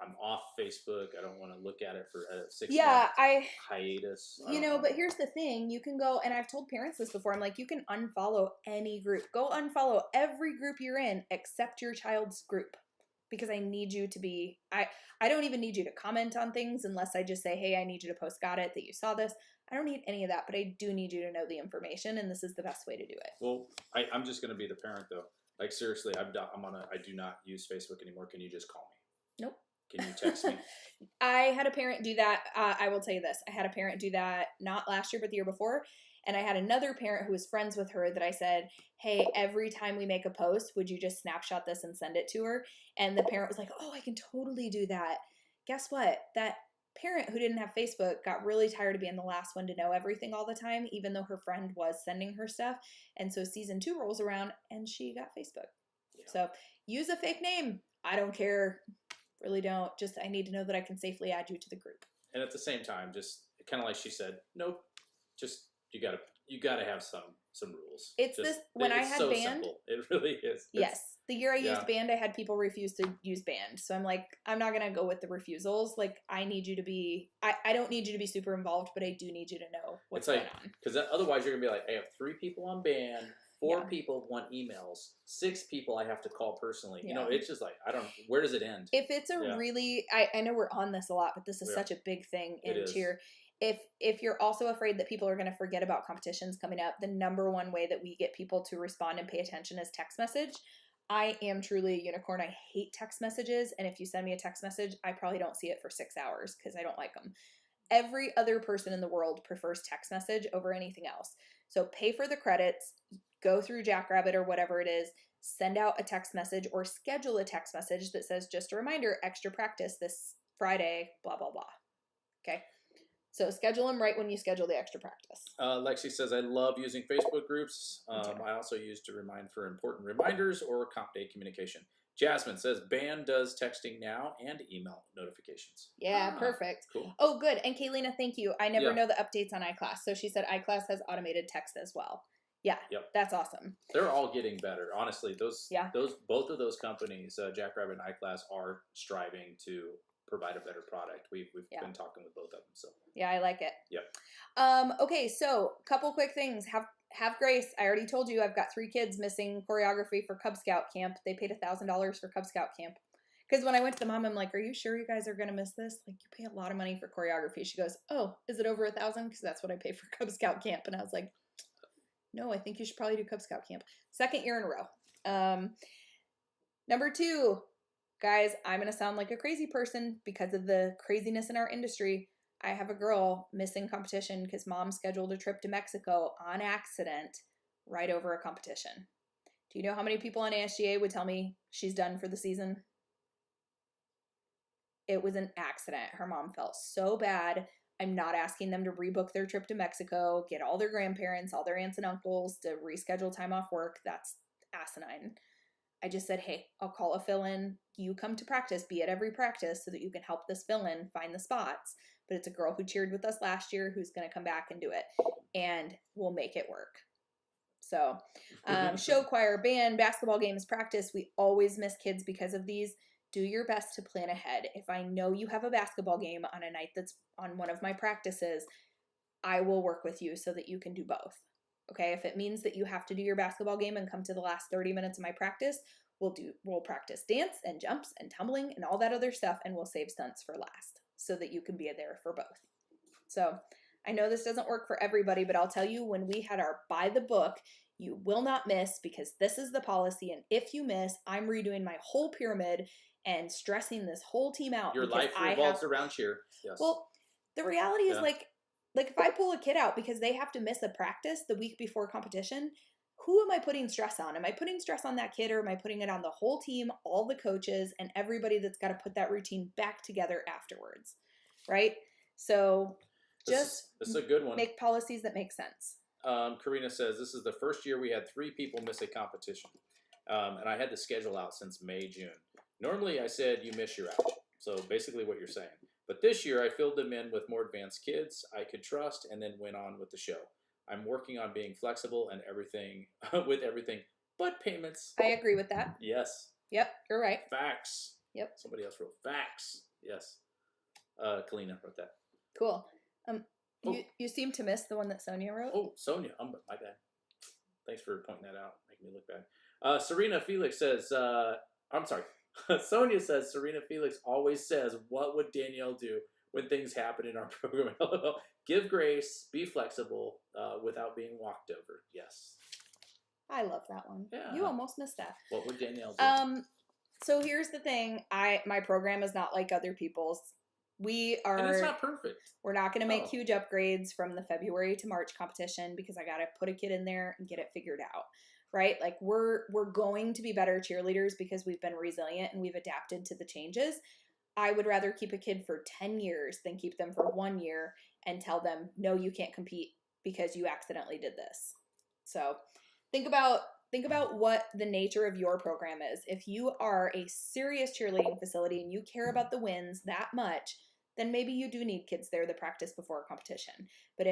I'm off Facebook. I don't want to look at it for a 6-month hiatus. But here's the thing: you can go, and I've told parents this before. I'm like, you can unfollow any group. Go unfollow every group you're in except your child's group, because I need you to be. I don't even need you to comment on things unless I just say, hey, I need you to post. Got it? That you saw this. I don't need any of that, but I do need you to know the information, and this is the best way to do it. Well, I'm just going to be the parent, though. Like, seriously, I do not use Facebook anymore. Can you just call me? Nope. Can you text me? I had a parent do that. I will tell you this. I had a parent do that not last year, but the year before. And I had another parent who was friends with her that I said, hey, every time we make a post, would you just snapshot this and send it to her? And the parent was like, oh, I can totally do that. Guess what? That parent who didn't have Facebook got really tired of being the last one to know everything all the time, even though her friend was sending her stuff. And so season 2 rolls around and she got Facebook. Yeah. So use a fake name. I don't care. Really don't. Just I need to know that I can safely add you to the group. And at the same time, just kind of like she said, nope. Just you gotta have some rules. It's just, when I had so Band. Simple. It really is. Yes. The year I used Band, I had people refuse to use Band. So I'm like, I'm not going to go with the refusals. Like, I need you to be, I don't need you to be super involved, but I do need you to know what's going on. Because otherwise you're going to be like, I have 3 people on Band, 4 people want emails, 6 people I have to call personally. You know, it's just like, where does it end? If it's a really, I know we're on this a lot, but this is such a big thing in cheer. If you're also afraid that people are going to forget about competitions coming up, the number one way that we get people to respond and pay attention is text message. I am truly a unicorn. I hate text messages. And if you send me a text message, I probably don't see it for 6 hours because I don't like them. Every other person in the world prefers text message over anything else. So pay for the credits, go through Jackrabbit or whatever it is, send out a text message or schedule a text message that says, just a reminder, extra practice this Friday, blah, blah, blah. Okay. So schedule them right when you schedule the extra practice. Lexi says, I love using Facebook groups. I also use to remind for important reminders or comp day communication. Jasmine says, Band does texting now and email notifications. Yeah, perfect. Cool. Oh, good. And Kaylina, thank you. I never know the updates on iClass. So she said iClass has automated text as well. Yeah, that's awesome. They're all getting better. Honestly, both of those companies, Jackrabbit and iClass, are striving to provide a better product. We've been talking with both of them. So yeah, I like it. Yep. Okay, so couple quick things. Have grace. I already told you I've got 3 kids missing choreography for Cub Scout camp. They paid $1,000 for Cub Scout camp. Because when I went to the mom, I'm like, are you sure you guys are going to miss this? Like, you pay a lot of money for choreography. She goes, oh, is it over $1,000? Because that's what I pay for Cub Scout camp. And I was like, no, I think you should probably do Cub Scout camp. 2nd year in a row. Number 2, guys, I'm going to sound like a crazy person because of the craziness in our industry. I have a girl missing competition because mom scheduled a trip to Mexico on accident right over a competition. Do you know how many people on ASGA would tell me she's done for the season? It was an accident. Her mom felt so bad. I'm not asking them to rebook their trip to Mexico, get all their grandparents, all their aunts and uncles to reschedule time off work. That's asinine. I just said, hey, I'll call a fill-in. You come to practice, be at every practice so that you can help this fill-in find the spots. But it's a girl who cheered with us last year who's going to come back and do it. And we'll make it work. So show, choir, band, basketball games, practice. We always miss kids because of these. Do your best to plan ahead. If I know you have a basketball game on a night that's on one of my practices, I will work with you so that you can do both. Okay, if it means that you have to do your basketball game and come to the last 30 minutes of my practice, we'll practice dance and jumps and tumbling and all that other stuff, and we'll save stunts for last so that you can be there for both. So I know this doesn't work for everybody, but I'll tell you, when we had our by the book, you will not miss because this is the policy, and if you miss, I'm redoing my whole pyramid and stressing this whole team out. Your life revolves around cheer. Yes. Well, the reality is like if I pull a kid out because they have to miss a practice the week before competition, who am I putting stress on? Am I putting stress on that kid, or am I putting it on the whole team, all the coaches, and everybody that's got to put that routine back together afterwards, right? So this is a good one. Make policies that make sense. Karina says, this is the first year we had 3 people miss a competition. And I had the schedule out since May, June. Normally I said you miss, you're out. So basically what you're saying. But this year I filled them in with more advanced kids I could trust and then went on with the show. I'm working on being flexible and everything with everything but payments. I agree with that. Yes. Yep, you're right. Facts. Yep. Somebody else wrote facts. Yes. Kalina wrote that. Cool. You seem to miss the one that Sonia wrote. Oh, Sonia. My bad. Thanks for pointing that out. Making me look bad. Serena Felix says, I'm sorry. Sonia says, Serena Felix always says, what would Danielle do when things happen in our program? Give grace, be flexible, without being walked over. Yes. I love that one. Yeah. You almost missed that. What would Danielle do? So here's the thing. My program is not like other people's. And it's not perfect. We're not going to make huge upgrades from the February to March competition because I got to put a kid in there and get it figured out. Right? Like we're going to be better cheerleaders because we've been resilient and we've adapted to the changes. I would rather keep a kid for 10 years than keep them for 1 year and tell them, no, you can't compete because you accidentally did this. So think about what the nature of your program is. If you are a serious cheerleading facility and you care about the wins that much, then maybe you do need kids there to practice before a competition. But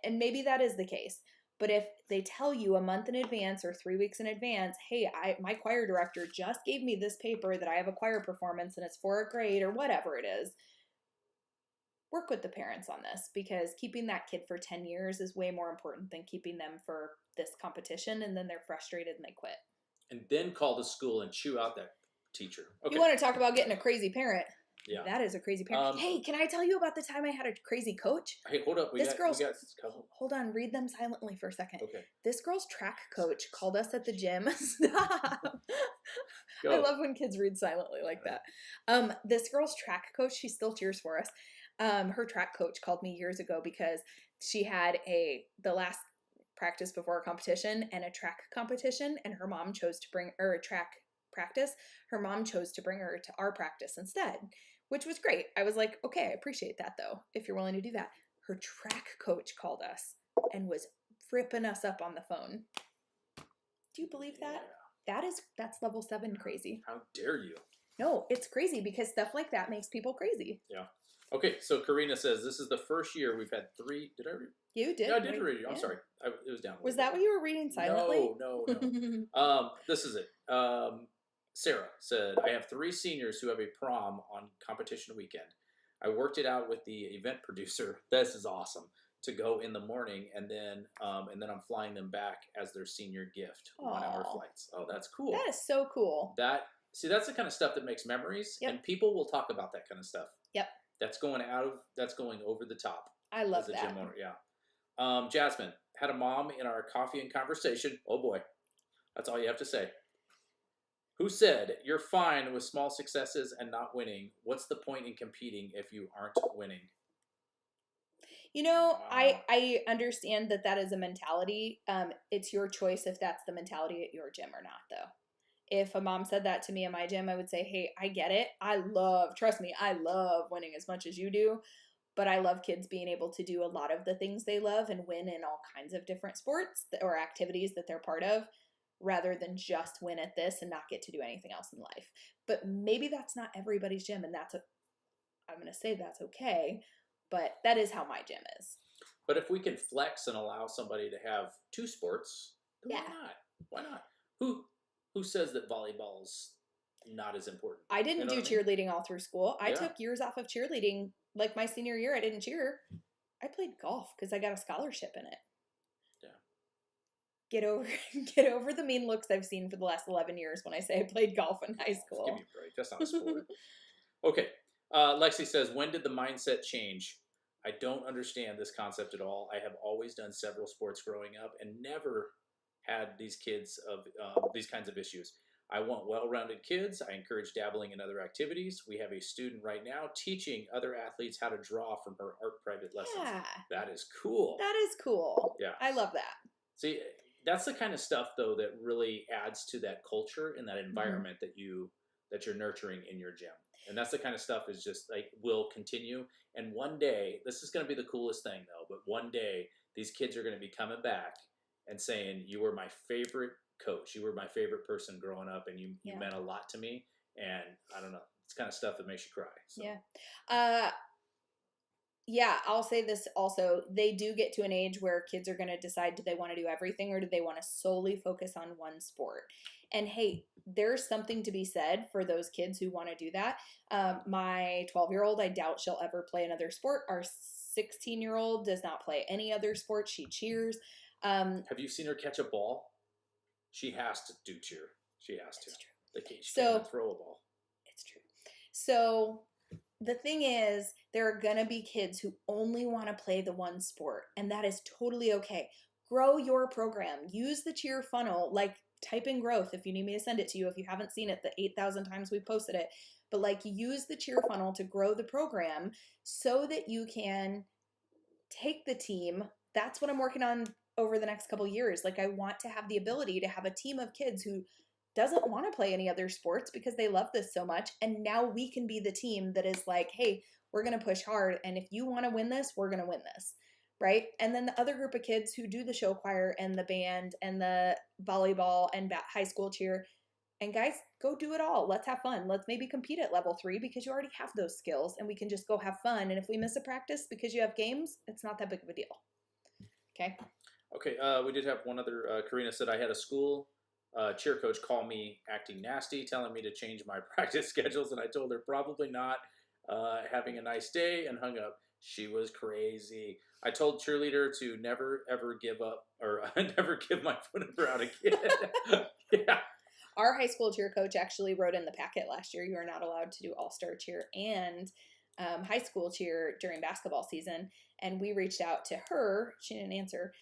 and maybe that is the case. But if they tell you a month in advance or 3 weeks in advance, hey, my choir director just gave me this paper that I have a choir performance and it's for a grade or whatever it is, work with the parents on this because keeping that kid for 10 years is way more important than keeping them for this competition and then they're frustrated and they quit. And then call the school and chew out that teacher. Okay. You want to talk about getting a crazy parent? Yeah. That is a crazy parent. Hey, can I tell you about the time I had a crazy coach? Hey, hold up. Hold on. Read them silently for a second. Okay. This girl's track coach called us at the gym. Stop. I love when kids read silently like that. This girl's track coach, she still cheers for us. Her track coach called me years ago because she had the last practice before a competition and a track competition, and her mom chose to bring her a track practice. Her mom chose to bring her to our practice instead, which was great. I was like, okay, I appreciate that though, if you're willing to do that. Her track coach called us and was ripping us up on the phone. Do you believe that? Yeah. That's level 7 crazy. How dare you? No, it's crazy because stuff like that makes people crazy. Yeah. Okay, so Karina says, this is the first year we've had 3. Did I read? You did. Yeah, I did read it. I'm sorry. It was down. Was that what you were reading silently? No. This is it. Sarah said, I have 3 seniors who have a prom on competition weekend. I worked it out with the event producer. This is awesome. To go in the morning and then I'm flying them back as their senior gift. 1-hour flights. Oh, that's cool. That is so cool. That's the kind of stuff that makes memories. Yep. And people will talk about that kind of stuff. Yep. That's going over the top. I love that. As a gym owner, yeah. Jasmine had a mom in our coffee and conversation. Oh boy, that's all you have to say. Who said you're fine with small successes and not winning? What's the point in competing if you aren't winning? You know, I understand that is a mentality. It's your choice if that's the mentality at your gym or not, though. If a mom said that to me in my gym, I would say, hey, I get it. Trust me, I love winning as much as you do, but I love kids being able to do a lot of the things they love and win in all kinds of different sports or activities that they're part of, rather than just win at this and not get to do anything else in life. But maybe that's not everybody's gym, and I'm going to say that's okay, but that is how my gym is. But if we can flex and allow somebody to have two sports, then yeah. Why not? Who says that volleyball's not as important? I didn't do cheerleading all through school. I took years off of cheerleading. Like my senior year, I didn't cheer. I played golf because I got a scholarship in it. Yeah. Get over the mean looks I've seen for the last 11 years when I say I played golf in high school. Give me a break. That's not a sport. Okay. Lexi says, when did the mindset change? I don't understand this concept at all. I have always done several sports growing up and never had these kinds of issues. I want well-rounded kids. I encourage dabbling in other activities. We have a student right now teaching other athletes how to draw from her art private lessons. Yeah. That is cool. That is cool. Yeah. I love that. See, that's the kind of stuff, though, that really adds to that culture and that environment that you're nurturing in your gym. And that's the kind of stuff is just like will continue. And one day, this is going to be the coolest thing, though, but one day these kids are going to be coming back and saying, you were my favorite coach. You were my favorite person growing up, and you meant a lot to me. And I don't know, it's kind of stuff that makes you cry. So. Yeah. Yeah, I'll say this also. They do get to an age where kids are going to decide, do they want to do everything or do they want to solely focus on one sport? And hey, there's something to be said for those kids who want to do that. My 12-year-old, I doubt she'll ever play another sport. Our 16-year-old does not play any other sport. She cheers. Have you seen her catch a ball? She has to do cheer. She has to. She can't throw a ball. It's true. So the thing is, there are going to be kids who only want to play the one sport, and that is totally okay. Grow your program. Use the cheer funnel. Like, type in growth if you need me to send it to you. If you haven't seen it, the 8,000 times we've posted it. But, like, use the cheer funnel to grow the program so that you can take the team. That's what I'm working on over the next couple years. Like, I want to have the ability to have a team of kids who doesn't want to play any other sports because they love this so much. And now we can be the team that is like, hey, we're going to push hard. And if you want to win this, we're going to win this. Right. And then the other group of kids who do the show choir and the band and the volleyball and high school cheer. And guys, go do it all. Let's have fun. Let's maybe compete at level 3 because you already have those skills and we can just go have fun. And if we miss a practice because you have games, it's not that big of a deal. Okay. Okay. We did have one other. Karina said, I had a school cheer coach call me acting nasty, telling me to change my practice schedules. And I told her probably not, having a nice day, and hung up. She was crazy. I told cheerleader to never, ever give up or never give my foot number out again. Yeah. Our high school cheer coach actually wrote in the packet last year, you are not allowed to do all-star cheer and high school cheer during basketball season. And we reached out to her. She didn't answer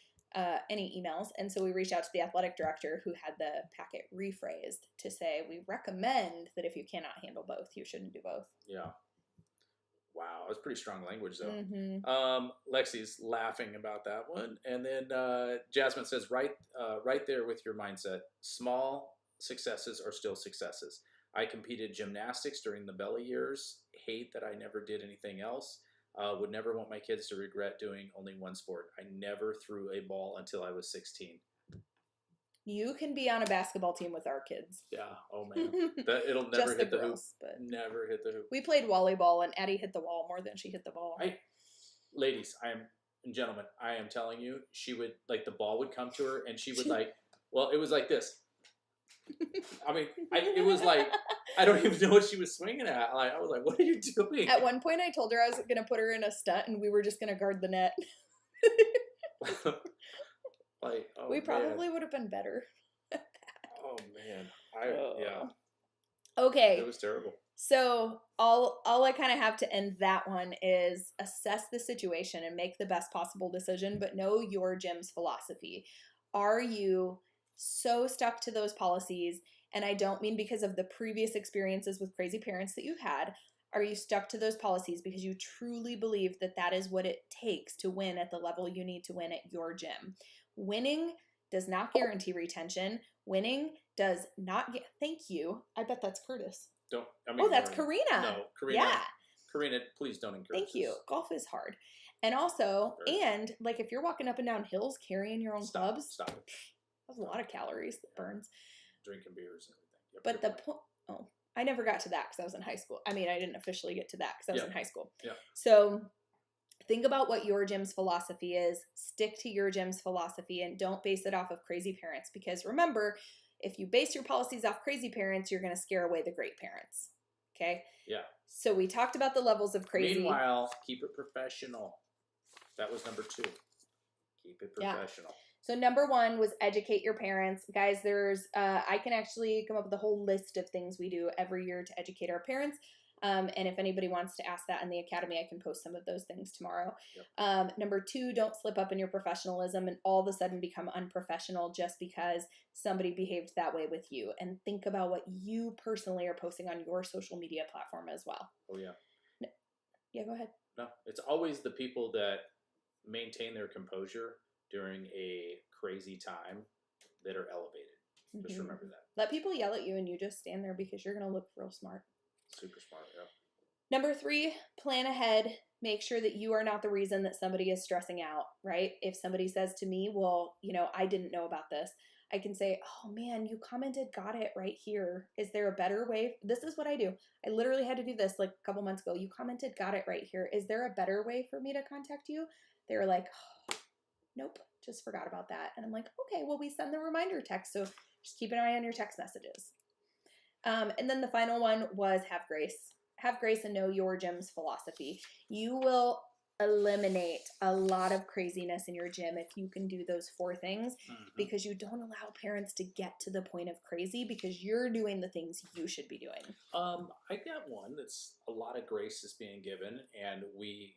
any emails. And so we reached out to the athletic director who had the packet rephrased to say, we recommend that if you cannot handle both, you shouldn't do both. Yeah. Wow, that's pretty strong language, though. Mm-hmm. Lexi's laughing about that one. And then Jasmine says, right there with your mindset, small successes are still successes. I competed gymnastics during the belly years. Hate that I never did anything else. Would never want my kids to regret doing only one sport. I never threw a ball until I was 16. You can be on a basketball team with our kids. Yeah. Oh, man. It'll never hit the hoop. But never hit the hoop. We played volleyball, and Addie hit the wall more than she hit the ball. Ladies, and gentlemen, I am telling you, she would, like, the ball would come to her, and she would, like, well, it was like this. I mean, it was like, I don't even know what she was swinging at. Like, I was like, what are you doing? At one point, I told her I was going to put her in a stunt, and we were just going to guard the net. Like, oh, we probably would have been better. Oh, man. Yeah. Okay. It was terrible. So all I kind of have to end that one is assess the situation and make the best possible decision, but know your gym's philosophy. Are you so stuck to those policies? And I don't mean because of the previous experiences with crazy parents that you had. Are you stuck to those policies because you truly believe that that is what it takes to win at the level you need to win at your gym? Winning does not guarantee retention. Winning does not get. Thank you. I bet that's Curtis. That's Karina. No, Karina. Yeah. Karina, please don't encourage Thank you. Golf is hard. And also, like if you're walking up and down hills carrying your own clubs, stop it. That's a lot of calories that burns. Drinking beers and everything. Yep, but the point, I never got to that because I was in high school. I mean, I didn't officially get to that because I was in high school. Yeah. So think about what your gym's philosophy is. Stick to your gym's philosophy and don't base it off of crazy parents. Because remember, if you base your policies off crazy parents, you're going to scare away the great parents. Okay? Yeah. So we talked about the levels of crazy. Meanwhile, keep it professional. That was number 2. Keep it professional. Yeah. So number 1 was educate your parents. Guys, there's, I can actually come up with a whole list of things we do every year to educate our parents. And if anybody wants to ask that in the academy, I can post some of those things tomorrow. Yep. Number 2, don't slip up in your professionalism and all of a sudden become unprofessional just because somebody behaved that way with you. And think about what you personally are posting on your social media platform as well. Oh, yeah. Yeah, go ahead. No, it's always the people that maintain their composure during a crazy time that are elevated. Mm-hmm. Just remember that. Let people yell at you and you just stand there because you're going to look real smart. Super smart, yeah. Number 3, plan ahead. Make sure that you are not the reason that somebody is stressing out, right? If somebody says to me, well, I didn't know about this, I can say, oh man, you commented, got it right here. Is there a better way? This is what I do. I literally had to do this like a couple months ago. You commented, got it right here. Is there a better way for me to contact you? They were like, oh, nope, just forgot about that. And I'm like, okay, well, we send the reminder text. So just keep an eye on your text messages. And then the final one was have grace. Have grace and know your gym's philosophy. You will eliminate a lot of craziness in your gym if you can do those 4 things, because you don't allow parents to get to the point of crazy because you're doing the things you should be doing. I got one that's a lot of grace is being given, and we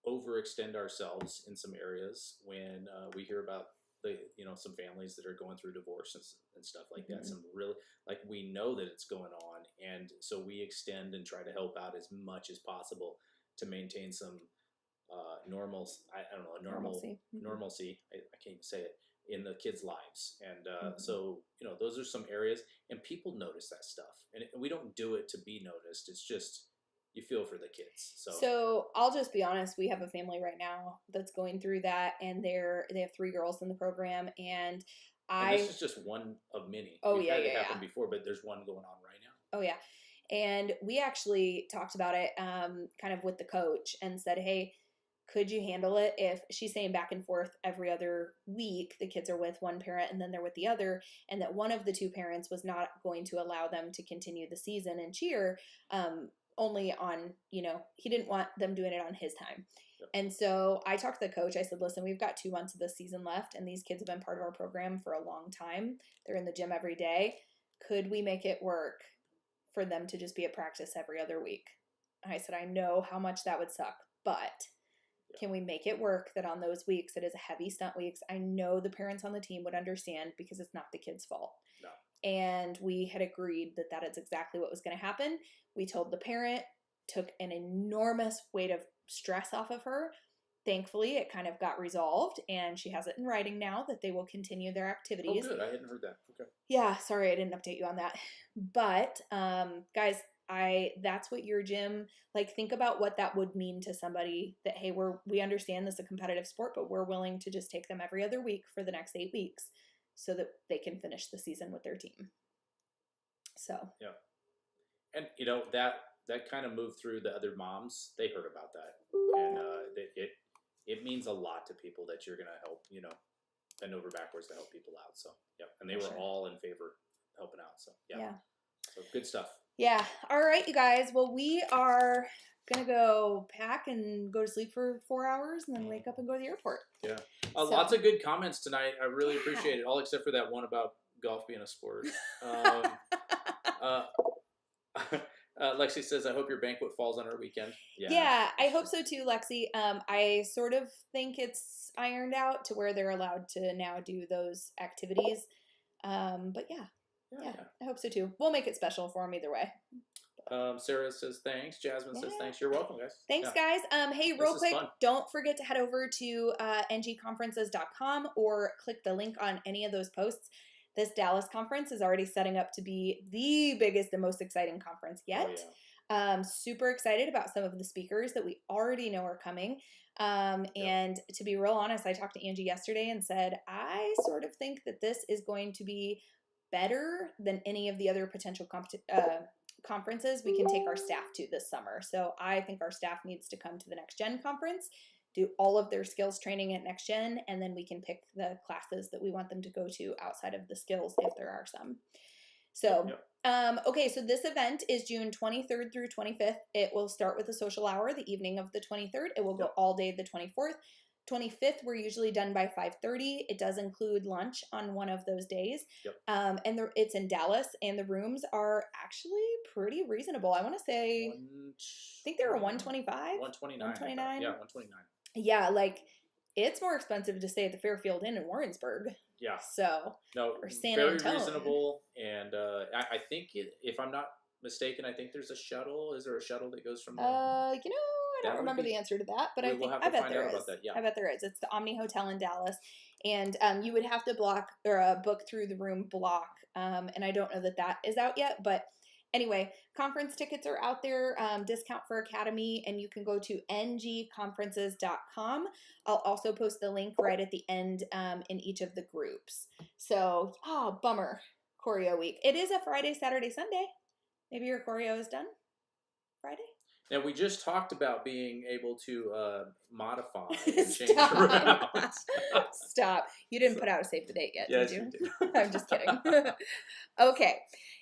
overextend ourselves in some areas when we hear about some families that are going through divorce and stuff like that. Some really, like, we know that it's going on, and so we extend and try to help out as much as possible to maintain some normalcy. I can't even say it, in the kids' lives. And so those are some areas, and people notice that stuff, and we don't do it to be noticed. It's just you feel for the kids. So I'll just be honest. We have a family right now that's going through that, and they have 3 girls in the program, and this is just one of many. Oh, We've had it happen before, but there's one going on right now. Oh yeah. And we actually talked about it kind of with the coach and said, hey, could you handle it if she's saying back and forth every other week the kids are with one parent and then they're with the other, and that one of the 2 parents was not going to allow them to continue the season and cheer only on, he didn't want them doing it on his time. Yep. And so I talked to the coach. I said, listen, we've got 2 months of this season left, and these kids have been part of our program for a long time. They're in the gym every day. Could we make it work for them to just be at practice every other week? And I said, I know how much that would suck, but can we make it work that on those weeks, it is heavy stunt weeks, I know the parents on the team would understand because it's not the kid's fault. No. And we had agreed that that is exactly what was going to happen. We told the parent, took an enormous weight of stress off of her. Thankfully, it kind of got resolved, and she has it in writing now that they will continue their activities. Oh, good. I hadn't heard that. Okay. Yeah, sorry, I didn't update you on that. But, guys, that's what your gym, like, think about what that would mean to somebody that, hey, we understand this is a competitive sport, but we're willing to just take them every other week for the next 8 weeks so that they can finish the season with their team. So. Yeah. And, that kind of moved through the other moms. They heard about that. And it means a lot to people that you're going to help, bend over backwards to help people out. So, yeah. And they were all in favor of helping out. So, yeah. So, good stuff. Yeah. All right, you guys. Well, we are going to go pack and go to sleep for 4 hours and then wake up and go to the airport. Yeah. Lots of good comments tonight. I really appreciate it. All except for that one about golf being a sport. Lexi says, I hope your banquet falls on our weekend. Yeah, I hope so too, Lexi. I sort of think it's ironed out to where they're allowed to now do those activities. But yeah, I hope so too. We'll make it special for them either way. Sarah says thanks. Jasmine says thanks. You're welcome, guys. Thanks, guys. Hey, real quick, don't forget to head over to ngconferences.com or click the link on any of those posts. This Dallas conference is already setting up to be the biggest and most exciting conference yet. Super excited about some of the speakers that we already know are coming. And to be real honest, I talked to Angie yesterday and said, I sort of think that this is going to be better than any of the other potential conferences we can take our staff to this summer. So I think our staff needs to come to the Next Gen conference, do all of their skills training at Next Gen, and then we can pick the classes that we want them to go to outside of the skills if there are some. So, okay, so this event is June 23rd through 25th. It will start with a social hour the evening of the 23rd. It will go all day the 24th. 25th, we're usually done by 5:30. It does include lunch on one of those days. And it's in Dallas, and the rooms are actually pretty reasonable. I want to say, I think they were 125? 129. 129? Yeah, 129. Yeah, like, it's more expensive to stay at the Fairfield Inn in Warrensburg. Yeah. So, no, or San very Antonio. reasonable. And I think, if I'm not mistaken, I think there's a shuttle. Is there a shuttle that goes from there? I don't remember the answer to that, but I bet there is. I bet there is. It's the Omni Hotel in Dallas, and you would have to book through the room block, and I don't know that is out yet, but anyway, conference tickets are out there, discount for Academy, and you can go to ngconferences.com. I'll also post the link right at the end in each of the groups. So, bummer, choreo week. It is a Friday, Saturday, Sunday. Maybe your choreo is done Friday? Now, we just talked about being able to modify and change around. Stop. You didn't put out a save the date yet, yes, did you? Did. I'm just kidding. Okay.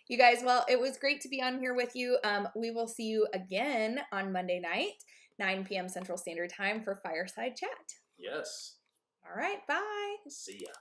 You guys, well, it was great to be on here with you. We will see you again on Monday night, 9 p.m. Central Standard Time for Fireside Chat. Yes. All right. Bye. See ya.